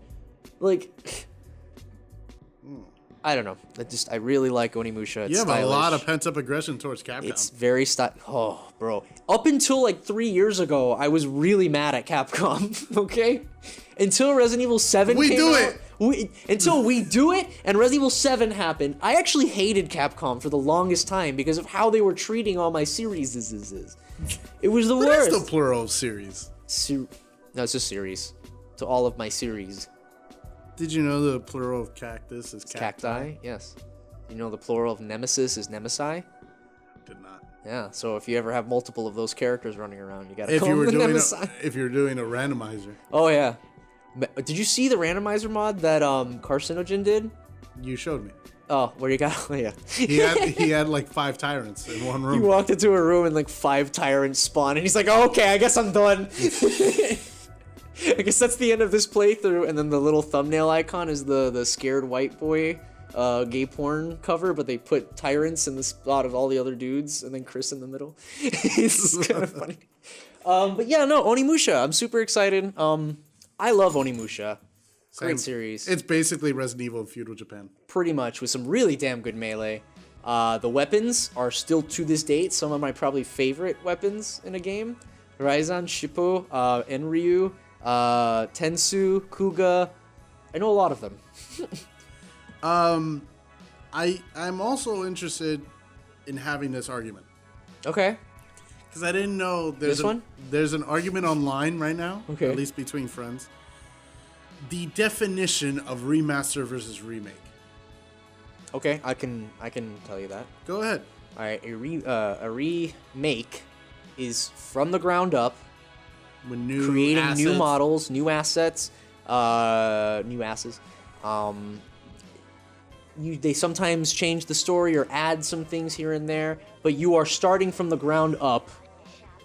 Like, I don't know. I really like Onimusha. It's you have stylish. A lot of pent-up aggression towards Capcom. It's very Oh, bro. Up until like 3 years ago, I was really mad at Capcom. Okay? Until Resident Evil 7 came out. Until We Do It and Resident Evil 7 happened, I actually hated Capcom for the longest time because of how they were treating all my series. It was the worst. That's the plural of series. No, it's just series. To all of my series. Did you know the plural of cactus is cacti? Yes. You know the plural of nemesis is nemesi? Did not. Yeah, so if you ever have multiple of those characters running around, you gotta call them the nemesi. If you're doing a randomizer. Oh, yeah. Did you see the randomizer mod that Carcinogen did? You showed me. Oh, where you got? Oh, yeah. He had like 5 tyrants in one room. He walked into a room and like 5 tyrants spawned, and he's like, oh, okay, I guess I'm done. I guess that's the end of this playthrough, and then the little thumbnail icon is the scared white boy gay porn cover, but they put tyrants in the spot of all the other dudes, and then Chris in the middle. It's kind of funny. But yeah, no, Onimusha. I'm super excited. I love Onimusha. Great series. It's basically Resident Evil in feudal Japan. Pretty much, with some really damn good melee. The weapons are still, to this date, some of my probably favorite weapons in a game. Raizan, Shippo, Enryu, Tensu, Kuga. I know a lot of them. I'm also interested in having this argument. Okay. Because I didn't know there's an argument online right now, okay, at least between friends. The definition of remaster versus remake. Okay, I can tell you that. Go ahead. All right, a remake is from the ground up, With new creating assets. new models, new assets, new asses. They sometimes change the story or add some things here and there, but you are starting from the ground up,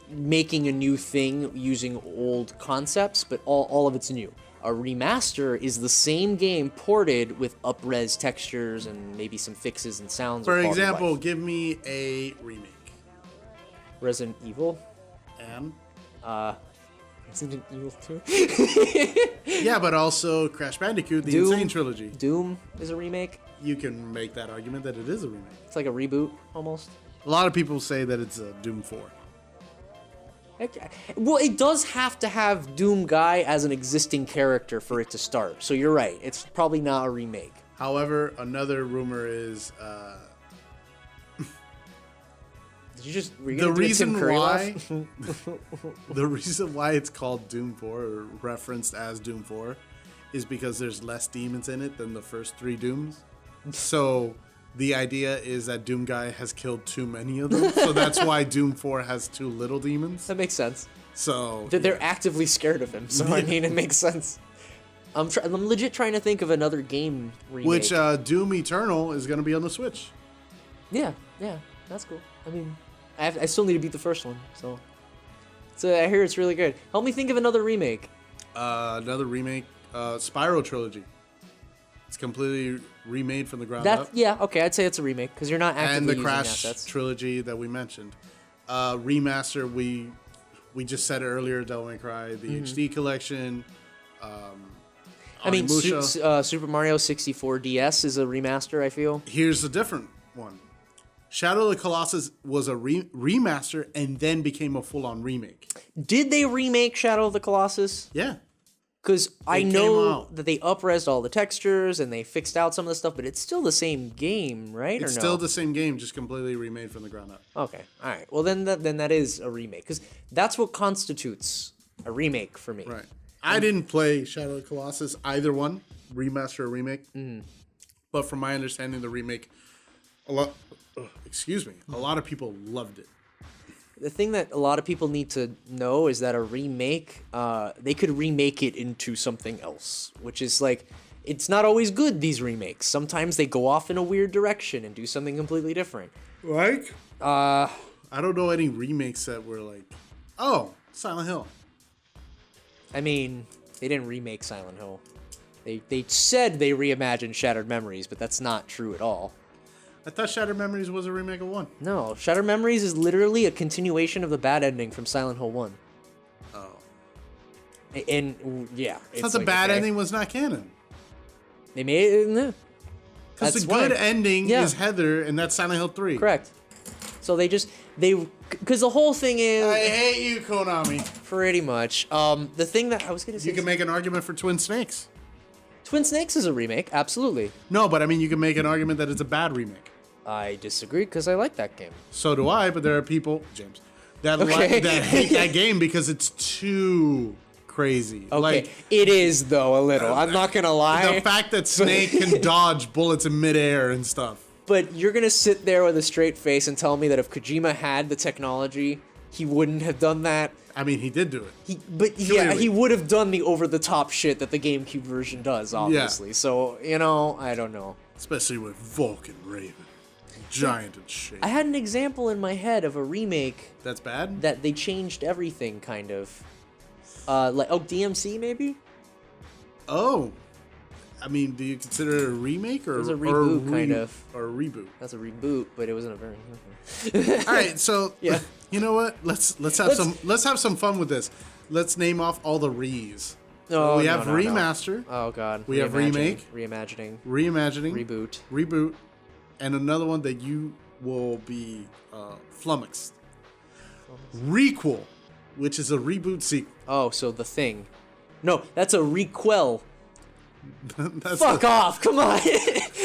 making a new thing using old concepts, but all of it's new. A remaster is the same game ported with up-res textures and maybe some fixes and sounds. For example, give me a remake. Resident Evil. And? Resident Evil 2. Yeah, but also Crash Bandicoot, the Doom. Insane Trilogy. Doom is a remake. You can make that argument that it is a remake. It's like a reboot, almost. A lot of people say that it's a Doom 4. Well, it does have to have Doom Guy as an existing character for it to start. So you're right. It's probably not a remake. However, another rumor is Did you just the reason why the reason why it's called Doom 4 or referenced as Doom 4 is because there's less demons in it than the first 3 Dooms. So the idea is that Doom Guy has killed too many of them, so that's why Doom 4 has too little demons. That makes sense. So They're actively scared of him, so I mean, it makes sense. I'm legit trying to think of another game remake. Which Doom Eternal is going to be on the Switch. Yeah, that's cool. I mean, I still need to beat the first one, so I hear it's really good. Help me think of another remake. Another remake, Spyro Trilogy. It's completely remade from the ground up. Yeah, okay, I'd say it's a remake because you're not actively And the using Crash assets. Trilogy that we mentioned. Remaster, we just said earlier, Devil May Cry, the HD collection. I mean, Onimusha. Super Mario 64 DS is a remaster, I feel. Here's a different one. Shadow of the Colossus was a remaster and then became a full-on remake. Did they remake Shadow of the Colossus? Yeah. Because I came know out. that they up-resed all the textures and they fixed out some of the stuff, but it's still the same game, right? It's or no? still the same game, just completely remade from the ground up. Okay, all right. Well, then that is a remake because that's what constitutes a remake for me. Right. I didn't play Shadow of the Colossus, either one, remaster or remake. But from my understanding, the remake, a lot of people loved it. The thing that a lot of people need to know is that a remake, they could remake it into something else, which is like, it's not always good, these remakes. Sometimes they go off in a weird direction and do something completely different. Like? I don't know any remakes that were like, oh, Silent Hill. I mean, they didn't remake Silent Hill. They said they reimagined Shattered Memories, but that's not true at all. I thought Shattered Memories was a remake of 1. No, Shattered Memories is literally a continuation of the bad ending from Silent Hill 1. Oh. And yeah. I thought the bad ending was not canon. They made it. Because the good ending is Heather, and that's Silent Hill 3. Correct. So because the whole thing is. I hate you, Konami. Pretty much. The thing that I was gonna say. You can make an argument for Twin Snakes. Twin Snakes is a remake, absolutely. No, but I mean, you can make an argument that it's a bad remake. I disagree because I like that game. So do I, but there are people, James, that hate that game because it's too crazy. Okay, like, it is though a little. I'm not gonna lie. The fact that Snake can dodge bullets in midair and stuff. But you're gonna sit there with a straight face and tell me that if Kojima had the technology, he wouldn't have done that. I mean, he did do it. He would have done the over-the-top shit that the GameCube version does, obviously. Yeah. So, I don't know. Especially with Vulcan Raven. Giant and shape. I had an example in my head of a remake. That's bad? That they changed everything, kind of. DMC, maybe? Oh. I mean, do you consider it a remake or it was a reboot, kind of? Or a reboot? That's a reboot, but it wasn't a very. All right, so yeah. You know what? Let's have some fun with this. Let's name off all the re's. We have remaster. Oh god. We have remake. Reimagining. Reboot. And another one that you will be flummoxed. Requel, which is a reboot sequel. Oh, so The Thing. No, that's a requel. Fuck off! Come on,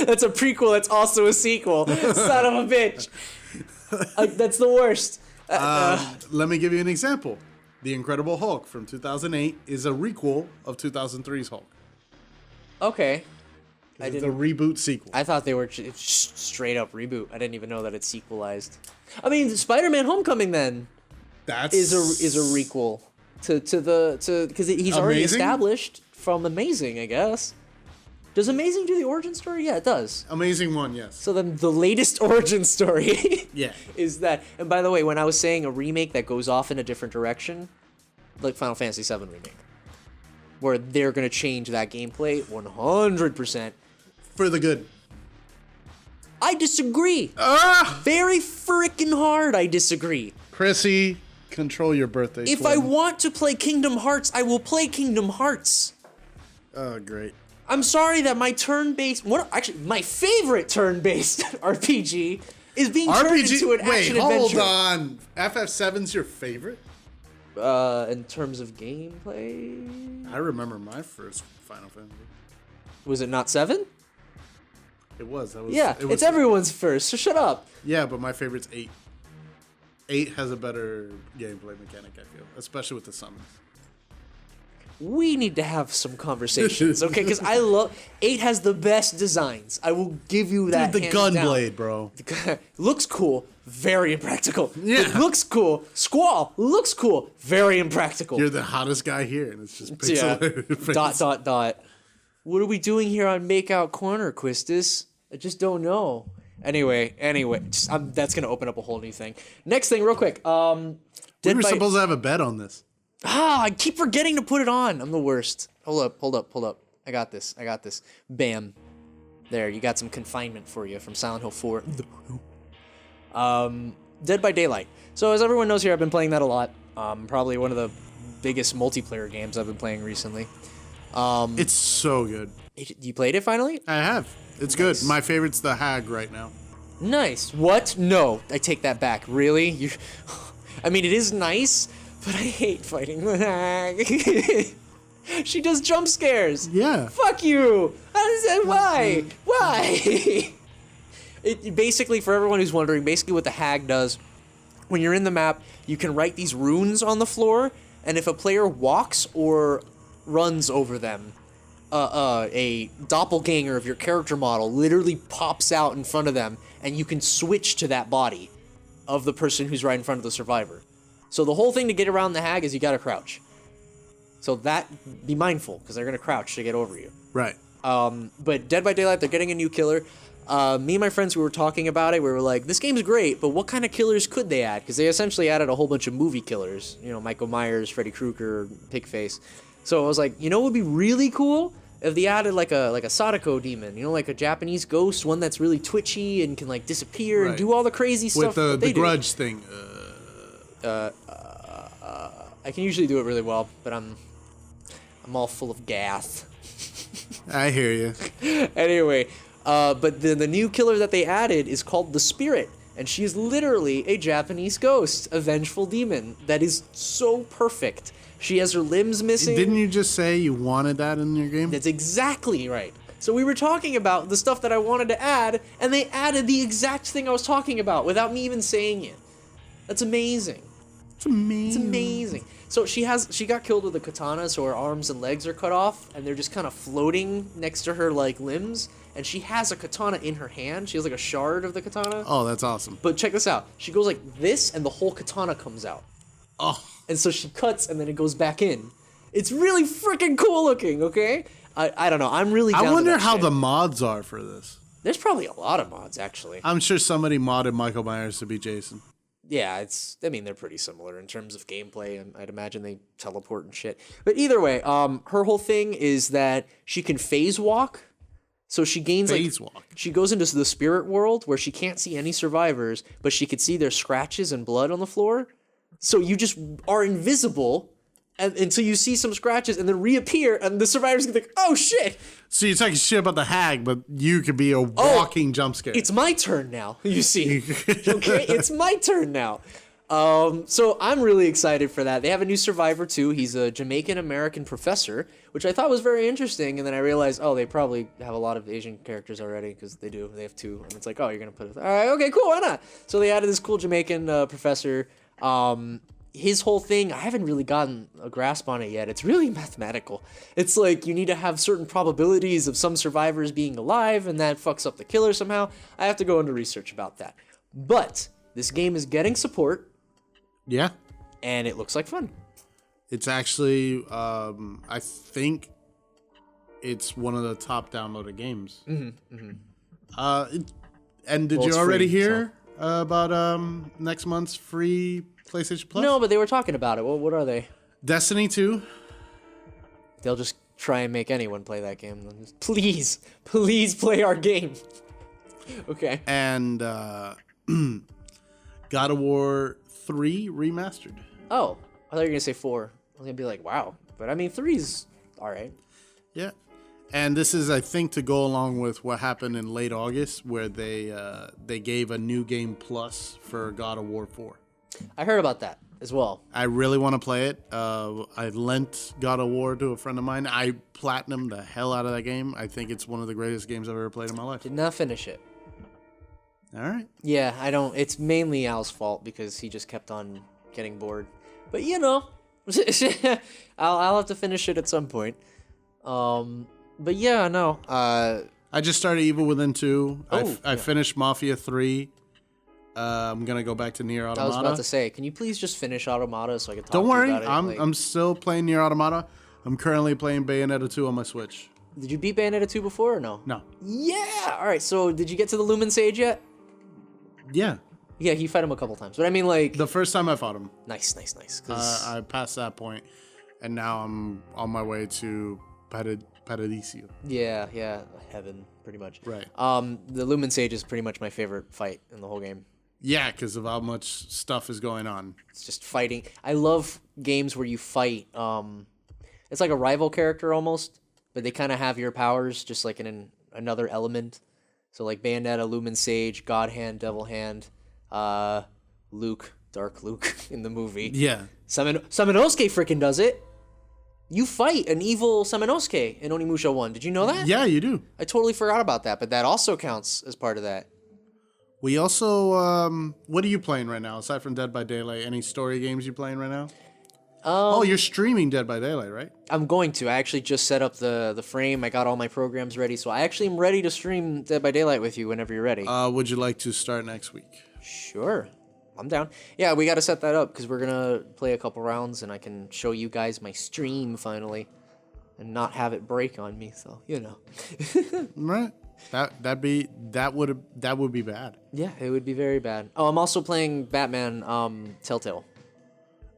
that's a prequel. That's also a sequel. Son of a bitch. That's the worst. Let me give you an example. The Incredible Hulk from 2008 is a requel of 2003's Hulk. Okay. It's a reboot sequel. I thought they were straight up reboot. I didn't even know that it's sequelized. I mean, Spider-Man Homecoming then. That's is a requel to because he's already Amazing? established from Amazing, I guess. Does Amazing do the origin story? Yeah, it does. Amazing one, yes. So then the latest origin story Yeah. is that. And by the way, when I was saying a remake that goes off in a different direction, like Final Fantasy VII Remake, where they're going to change that gameplay 100%. For the good. I disagree. Ah! Very freaking hard, I disagree. Chrissy, control your birthday. If I want to play Kingdom Hearts, I will play Kingdom Hearts. Oh, great. I'm sorry that my turn-based, actually, my favorite turn-based RPG is being turned into an action adventure. Hold on. FF7's your favorite? In terms of gameplay, I remember my first Final Fantasy. was it not 7? It was. Yeah, it's everyone's first, so shut up. Yeah, but my favorite's 8. 8 has a better gameplay mechanic, I feel, especially with the summons. We need to have some conversations, okay? Because I love 8 has the best designs. I will give you that. Dude, the gunblade, bro. Looks cool, very impractical. Yeah. It looks cool. Squall looks cool, very impractical. You're the hottest guy here, and it's just pixelated. Yeah. ... What are we doing here on Makeout Corner, Quistis? I just don't know. Anyway, that's gonna open up a whole new thing. Next thing, real quick. We were supposed to have a bet on this. I keep forgetting to put it on. I'm the worst. Hold up. I got this. Bam. There, you got some confinement for you from Silent Hill 4. Dead by Daylight. So as everyone knows here, I've been playing that a lot. Probably one of the biggest multiplayer games I've been playing recently. It's so good. You played it finally? I have. It's good. My favorite's the Hag right now. Nice. What? No, I take that back. Really? I mean, it is nice, but I hate fighting the Hag. She does jump scares. Yeah. Fuck you. Why? Why? It basically, for everyone who's wondering, basically what the Hag does, when you're in the map, you can write these runes on the floor, and if a player walks or runs over them, a doppelganger of your character model literally pops out in front of them, and you can switch to that body of the person who's right in front of the survivor. So the whole thing to get around the Hag is you gotta crouch. So be mindful, because they're gonna crouch to get over you. Right. But Dead by Daylight, they're getting a new killer. Me and my friends who were talking about it, we were like, this game's great, but what kind of killers could they add? Because they essentially added a whole bunch of movie killers. You know, Michael Myers, Freddy Krueger, Pigface. So I was like, you know what would be really cool? If they added like a Sadako demon, you know, like a Japanese ghost, one that's really twitchy and can like disappear and do all the crazy stuff. With the grudge thing. I can usually do it really well, but I'm all full of gas. I hear you. Anyway, but the new killer that they added is called the Spirit, and she is literally a Japanese ghost, a vengeful demon that is so perfect. She has her limbs missing. Didn't you just say you wanted that in your game? That's exactly right. So we were talking about the stuff that I wanted to add, and they added the exact thing I was talking about without me even saying it. That's amazing. It's amazing. It's amazing. So she got killed with a katana, so her arms and legs are cut off, and they're just kind of floating next to her like limbs. And she has a katana in her hand. She has like a shard of the katana. Oh, that's awesome. But check this out. She goes like this, and the whole katana comes out. Oh. And so she cuts, and then it goes back in. It's really freaking cool looking, okay? I don't know. I'm really down I wonder to that how shit. the mods are for this. There's probably a lot of mods, actually. I'm sure somebody modded Michael Myers to be Jason. Yeah, I mean, they're pretty similar in terms of gameplay, and I'd imagine they teleport and shit. But either way, her whole thing is that she can phase walk. So she gains she goes into the spirit world where she can't see any survivors, but she could see their scratches and blood on the floor. So you just are invisible until you see some scratches and then reappear, and the survivors can think, oh shit. So you're talking shit about the Hag, but you could be a walking jump scare. It's my turn now, you see. Okay, it's my turn now. So I'm really excited for that. They have a new survivor too. He's a Jamaican-American professor, which I thought was very interesting, and then I realized, oh, they probably have a lot of Asian characters already, because they do. They have 2, and it's like, oh, you're going to put it. All right, okay, cool, why not? So they added this cool Jamaican professor. His whole thing, I haven't really gotten a grasp on it yet. It's really mathematical. It's like you need to have certain probabilities of some survivors being alive, and that fucks up the killer somehow. I have to go into research about that. But this game is getting support. Yeah. and it looks like fun. It's actually, I think it's one of the top downloaded games. And did you already hear about next month's free PlayStation Plus? No, but they were talking about it. Well, what are they? Destiny 2. They'll just try and make anyone play that game. Just, please play our game. Okay. And God of War 3 Remastered. Oh, I thought you were going to say 4. I was going to be like, wow. But I mean, 3's all right. Yeah. And this is, I think, to go along with what happened in late August, where they gave a new game plus for God of War 4. I heard about that as well. I really want to play it. I lent God of War to a friend of mine. I platinumed the hell out of that game. I think it's one of the greatest games I've ever played in my life. Did not finish it. All right. Yeah, I don't. It's mainly Al's fault because he just kept on getting bored. But you know, I'll have to finish it at some point. But yeah, no. I just started Evil Within 2. I yeah. finished Mafia 3. I'm gonna go back to Nier Automata. I was about to say, can you please just finish Automata so I can talk Don't to you worry, about it? I'm still playing Nier Automata. I'm currently playing Bayonetta 2 on my Switch. Did you beat Bayonetta 2 before or no? No. Yeah! Alright, so did you get to the Lumen Sage yet? Yeah. Yeah, you fight him a couple times. But I mean, like... The first time I fought him. Nice. I passed that point, and now I'm on my way to Paradiso. Yeah, heaven, pretty much. Right. The Lumen Sage is pretty much my favorite fight in the whole game. Yeah, because of how much stuff is going on. It's just fighting. I love games where you fight. It's like a rival character almost, but they kind of have your powers just like in another element. So like Bayonetta, Lumen Sage, God Hand, Devil Hand, Luke, Dark Luke in the movie. Yeah. Samanosuke freaking does it. You fight an evil Samanosuke in Onimusha 1. Did you know that? Yeah, you do. I totally forgot about that, but that also counts as part of that. We also, what are you playing right now? Aside from Dead by Daylight, any story games you playing right now? You're streaming Dead by Daylight, right? I'm going to. I actually just set up the frame. I got all my programs ready, so I actually am ready to stream Dead by Daylight with you whenever you're ready. Would you like to start next week? Sure. I'm down. Yeah, we got to set that up because we're going to play a couple rounds and I can show you guys my stream finally and not have it break on me, so, you know. Right. That would be bad. Yeah, it would be very bad. Oh, I'm also playing Batman Telltale.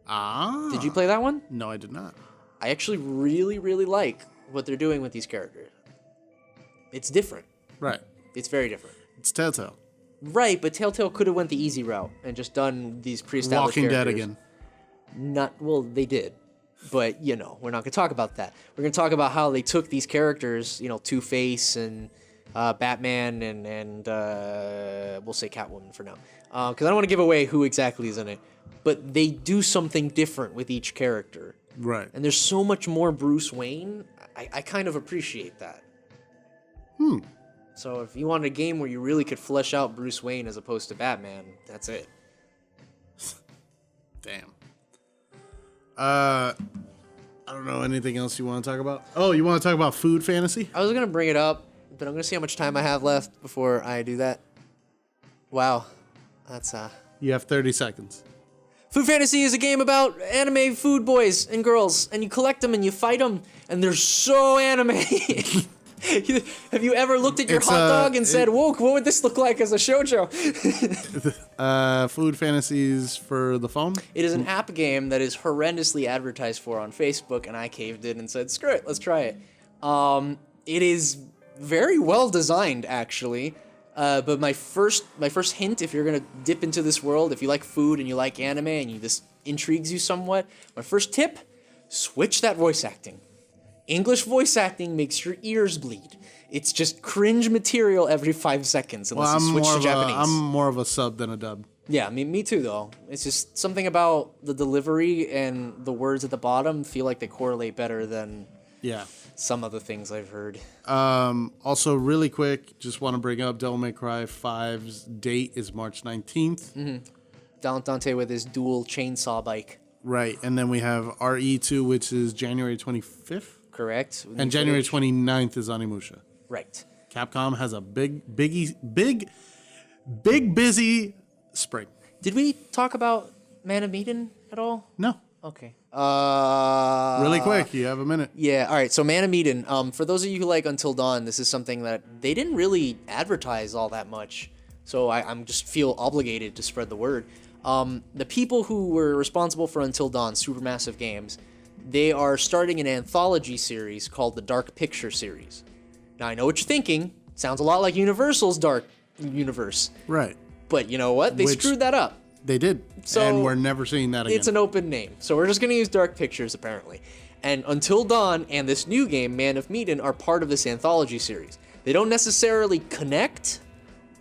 Ah. Did you play that one? No, I did not. I actually really, really like what they're doing with these characters. It's different. Right. It's very different. It's Telltale. Right, but Telltale could have went the easy route and just done these pre-established Walking characters. Dead again. Well, they did. But, you know, we're not going to talk about that. We're going to talk about how they took these characters, you know, Two-Face and Batman and we'll say Catwoman for now. Because I don't want to give away who exactly is in it. But they do something different with each character. Right. And there's so much more Bruce Wayne. I kind of appreciate that. So if you wanted a game where you really could flesh out Bruce Wayne as opposed to Batman, that's it. Damn. I don't know anything else you want to talk about. Oh, you want to talk about food fantasy? I was going to bring it up, but I'm going to see how much time I have left before I do that. Wow. That's You have 30 seconds. Food Fantasy is a game about anime food boys and girls, and you collect them and you fight them, and they're so anime. Have you ever looked at your hot dog and said, "Whoa, what would this look like as a shoujo?" Food Fantasies for the phone? It is an app game that is horrendously advertised for on Facebook, and I caved in and said, "Screw it, let's try it." It is very well designed, actually. But my first hint, if you're gonna dip into this world, if you like food and you like anime and this intrigues you somewhat, my first tip: switch that voice acting. English voice acting makes your ears bleed. It's just cringe material every 5 seconds unless you switch to Japanese. I'm more of a sub than a dub. Yeah, me too, though. It's just something about the delivery and the words at the bottom feel like they correlate better than some of the things I've heard. Also, really quick, just want to bring up Devil May Cry 5's date is March 19th. Mm-hmm. Dante with his dual chainsaw bike. Right, and then we have RE2, which is January 25th. Correct. And January 29th is Onimusha. Right. Capcom has a big busy spring. Did we talk about Man of Medan at all? No. Okay. Really quick, you have a minute. Yeah, all right. So Man of Medan, for those of you who like Until Dawn, this is something that they didn't really advertise all that much. So I'm just feel obligated to spread the word. The people who were responsible for Until Dawn, Supermassive Games, they are starting an anthology series called the Dark Picture series. Now, I know what you're thinking. Sounds a lot like Universal's Dark Universe. Right. But you know what? They screwed that up. They did. So and we're never seeing that again. It's an open name. So we're just going to use Dark Pictures, apparently. And Until Dawn and this new game, Man of Medan, are part of this anthology series. They don't necessarily connect.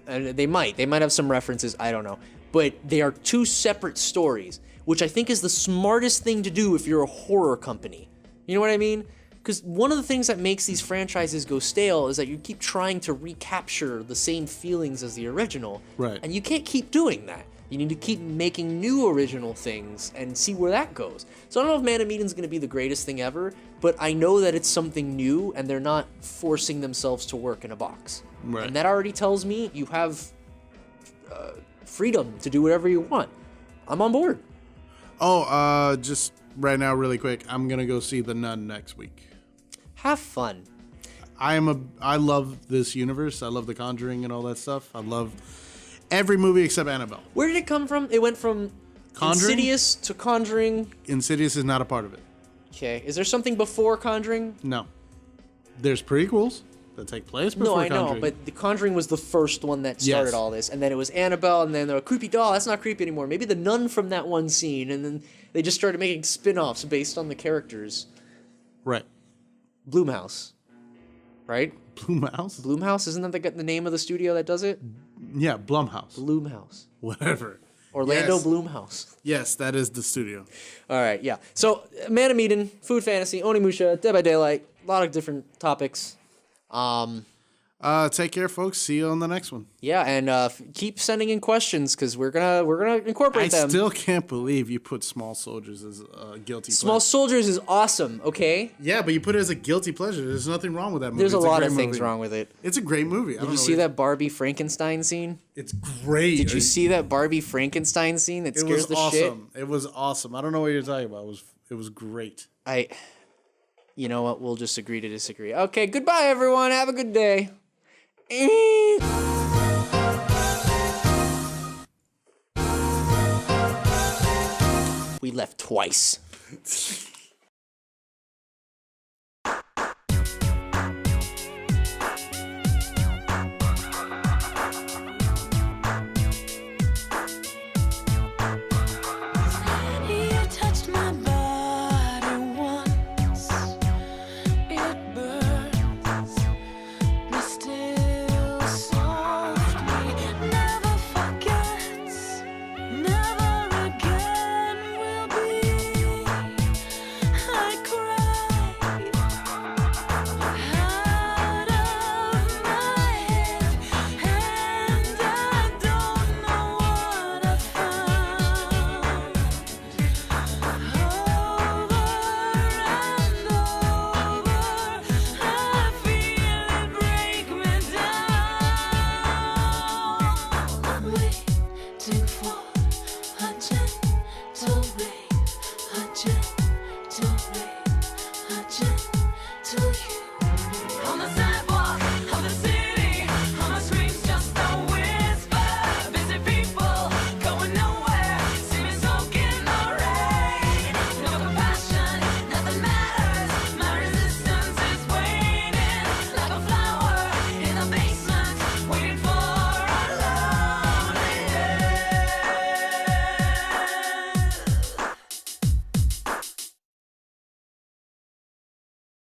They might. They might have some references. I don't know. But they are two separate stories, which I think is the smartest thing to do if you're a horror company. You know what I mean? Because one of the things that makes these franchises go stale is that you keep trying to recapture the same feelings as the original. Right. And you can't keep doing that. You need to keep making new original things and see where that goes. So I don't know if Man of Medan's going to be the greatest thing ever, but I know that it's something new and they're not forcing themselves to work in a box. Right. And that already tells me you have freedom to do whatever you want. I'm on board. Oh, just right now, really quick, I'm going to go see The Nun next week. Have fun. I love this universe. I love The Conjuring and all that stuff. I love every movie except Annabelle. Where did it come from? It went from Conjuring? Insidious to Conjuring. Insidious is not a part of it. Okay. Is there something before Conjuring? No. There's prequels that take place before No, I Conjuring. know, but The Conjuring was the first one that started Yes. all this, and then it was Annabelle, and then a creepy doll. That's not creepy anymore. Maybe the nun from that one scene, and then they just started making spin-offs based on the characters. Right. Blumhouse, right? Blumhouse? Blumhouse, isn't that the name of the studio that does it? Yeah, Blumhouse. Blumhouse. Whatever. Orlando Yes. Blumhouse. Yes, that is the studio. All right, yeah. So, Man of Medan, Food Fantasy, Onimusha, Dead by Daylight, a lot of different topics. Take care, folks. See you on the next one. Yeah, and keep sending in questions because we're gonna incorporate them. I still can't believe you put Small Soldiers as a guilty Small pleasure. Soldiers is awesome. Okay. Yeah, but you put it as a guilty pleasure. There's nothing wrong with that movie. There's a It's lot great of things movie. wrong with it. It's a great movie. Did you see that Barbie Frankenstein scene? It's great. Did you see that Barbie Frankenstein scene that It scares was the awesome. shit? It was awesome. I don't know what you're talking about. It was great. You know what? We'll just agree to disagree. Okay, goodbye, everyone. Have a good day. We left twice. You touched my body once, it burns me still softly. Never forgets, never again will be. I cried out of my head, and I don't know what I found. Over and over, I feel it break me down. I'm waiting for